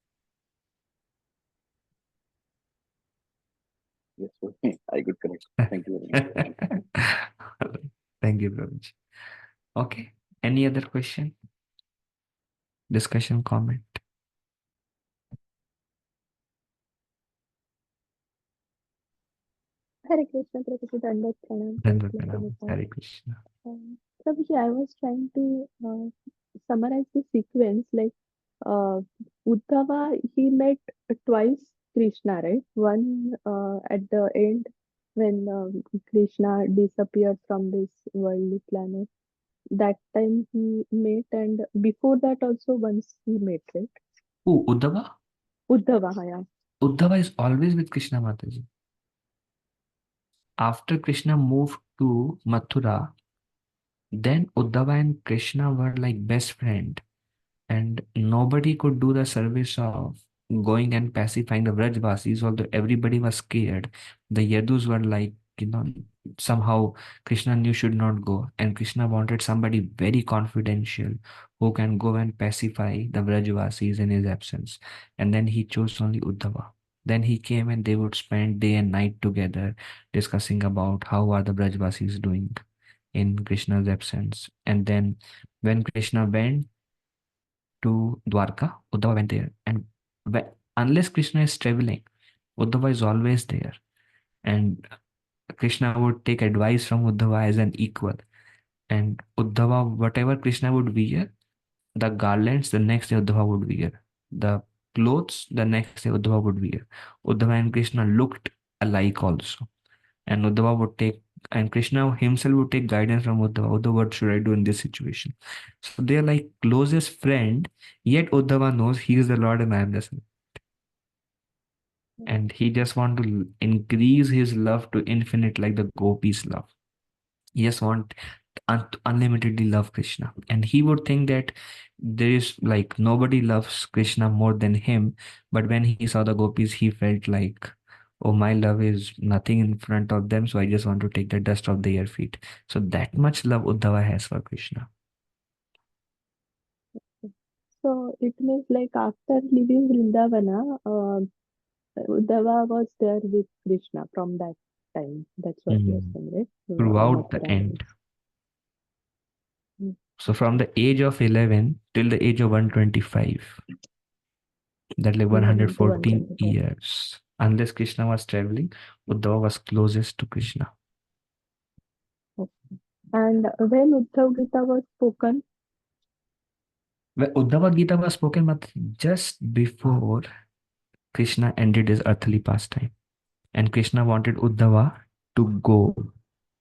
Yes, sir. I could connect. Thank you very much. Thank you, Prabhuji. Okay. Any other question? Discussion, comment? Hare Krishna, Prabhuji, Dandavat Pranam. Then Thank you so much. Hare Krishna. Prabhuji, I was trying to summarize the sequence. Like Uddhava, he met twice Krishna, right? One at the end when Krishna disappeared from this worldly planet. That time he met, and before that also once he met, right? Who? Uddhava? Uddhava, yeah. Uddhava is always with Krishna Mataji. After Krishna moved to Mathura, then Uddhava and Krishna were like best friend, and nobody could do the service of going and pacifying the Vrajvasis, although everybody was scared. The Yadus were like, somehow Krishna knew should not go, and Krishna wanted somebody very confidential who can go and pacify the Vrajvasis in his absence. And then he chose only Uddhava. Then he came and they would spend day and night together discussing about how are the Vrajvasis doing in Krishna's absence. And then when Krishna went to Dwarka, Uddhava went there. And unless Krishna is traveling, Uddhava is always there. And Krishna would take advice from Uddhava as an equal. And Uddhava, whatever Krishna would wear, the garlands, the next day Uddhava would wear. The clothes, the next day Uddhava would wear. Uddhava and Krishna looked alike also. And Uddhava would take, and Krishna himself would take guidance from Uddhava. Uddhava, what should I do in this situation? So they are like closest friend, yet Uddhava knows he is the Lord and I am the son. And he just want to increase his love to infinite, like the gopis love. He just want unlimitedly love Krishna. And he would think that there is like nobody loves Krishna more than him. But when he saw the gopis, he felt like, oh, my love is nothing in front of them. So I just want to take the dust off their feet. So that much love Uddhava has for Krishna. So it means like after leaving Vrindavana, Uddhava was there with Krishna from that time. That's what you're saying, right? Throughout the Mathura. end. Mm. So from the age of 11 till the age of 125, that like 11 to 114 125. years. Unless Krishna was traveling, Uddhava was closest to Krishna. And when Uddhav Gita was spoken, When Uddhava Gita was spoken, but just before Krishna ended his earthly pastime. And Krishna wanted Uddhava to go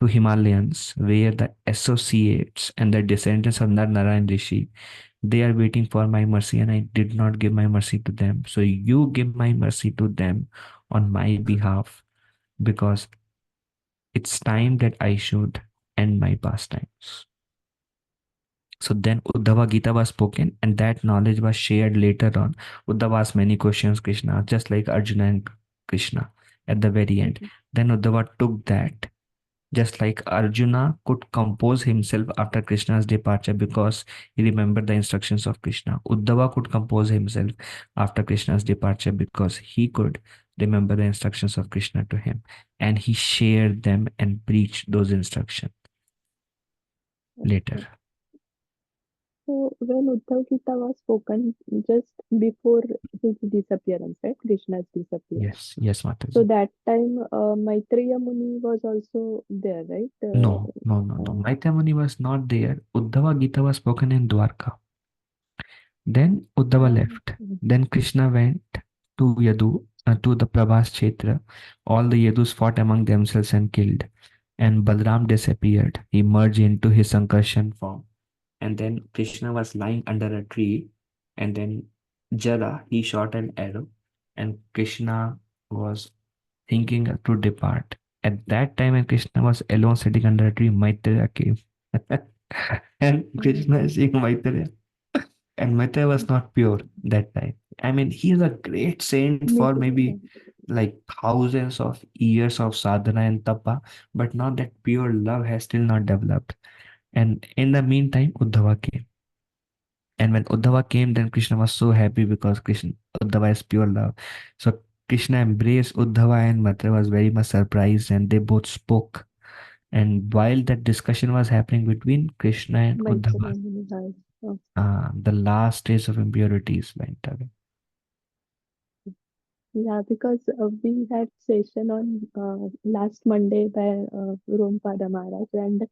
to Himalayas, where the associates and the descendants of Narayan Rishi, they are waiting for my mercy, and I did not give my mercy to them. So you give my mercy to them on my behalf, because it's time that I should end my pastimes. So then Uddhava Gita was spoken, and that knowledge was shared later on. Uddhava asked many questions Krishna, just like Arjuna and Krishna at the very end. Then Uddhava took that, just like Arjuna could compose himself after Krishna's departure because he remembered the instructions of Krishna. Uddhava could compose himself after Krishna's departure because he could remember the instructions of Krishna to him. And he shared them and preached those instructions later. So when Uddhav Gita was spoken just before his disappearance, right? Krishna's disappearance. Yes, So Mataji. that time Maitreya Muni was also there, right? No. Maitreya Muni was not there. Uddhava Gita was spoken in Dwarka. Then Uddhava left. Then Krishna went to Yadu, to the Prabhas Kshetra. All the Yadus fought among themselves and killed. And Balram disappeared. He merged into his Sankarshan form. And then Krishna was lying under a tree. And then Jara, he shot an arrow. And Krishna was thinking to depart. At that time, when Krishna was alone sitting under a tree, Maitreya came. And Krishna is seeing Maitreya. And Maitreya was not pure that time. I mean, he is a great saint for maybe like thousands of years of sadhana and tapa, but now that pure love has still not developed. And in the meantime, Uddhava came. And when Uddhava came, then Krishna was so happy because Uddhava is pure love. So Krishna embraced Uddhava, and Maitreya was very much surprised, and they both spoke. And while that discussion was happening between Krishna and Uddhava, the last trace of impurities went away. Yeah, because we had session on last Monday by Rompada Maharaj, and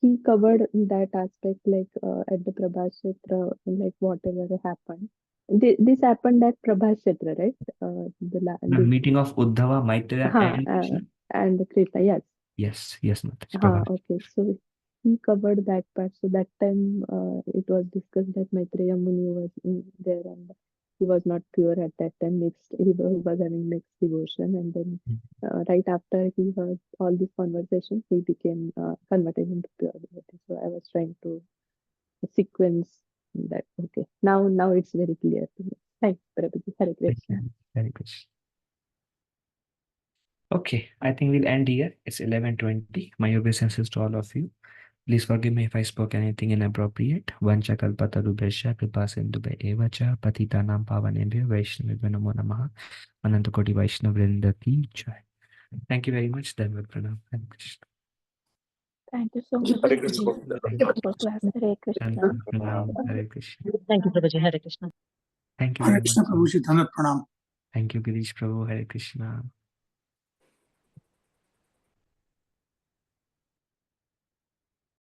he covered that aspect, like at the Prabhashetra, like whatever happened. This happened at Prabhashetra, right? The This, meeting of Uddhava, Maitreya, and Krishna. and Krishna, yes. Yes, Mataji. Okay, so he covered that part. So that time it was discussed that Maitreya Muni was there, and he was not pure at that time. He was having mixed devotion, and then right after he heard all this conversation, he became converted into pure devotee. So I was trying to sequence that. Okay, now it's very clear to me. Thanks, Prabhuji. Hare Krishna. Hare Krishna. Okay, I think we'll end here. It's 11:20. My obeisances to all of you. Please forgive me if I spoke anything inappropriate. Vancha kalpatarubhesha kripa sindhubhe evacha patitanam pavanebhyo vaishnavibhyo namo namaha. Anantakoti Vaishnav Vrinda ki jai. Thank you very much. Dhanavad pranam. Hare Krishna. Thank you so much. Hare Krishna. Wonderful class. Hare Krishna. Dhanavad pranam. Hare Krishna. Thank you, Prabhuji. Hare Krishna. Thank you Hare very Krishna, much. Prabhuji. Dhanavad pranam. Thank you, Girish Prabhu. Hare Krishna.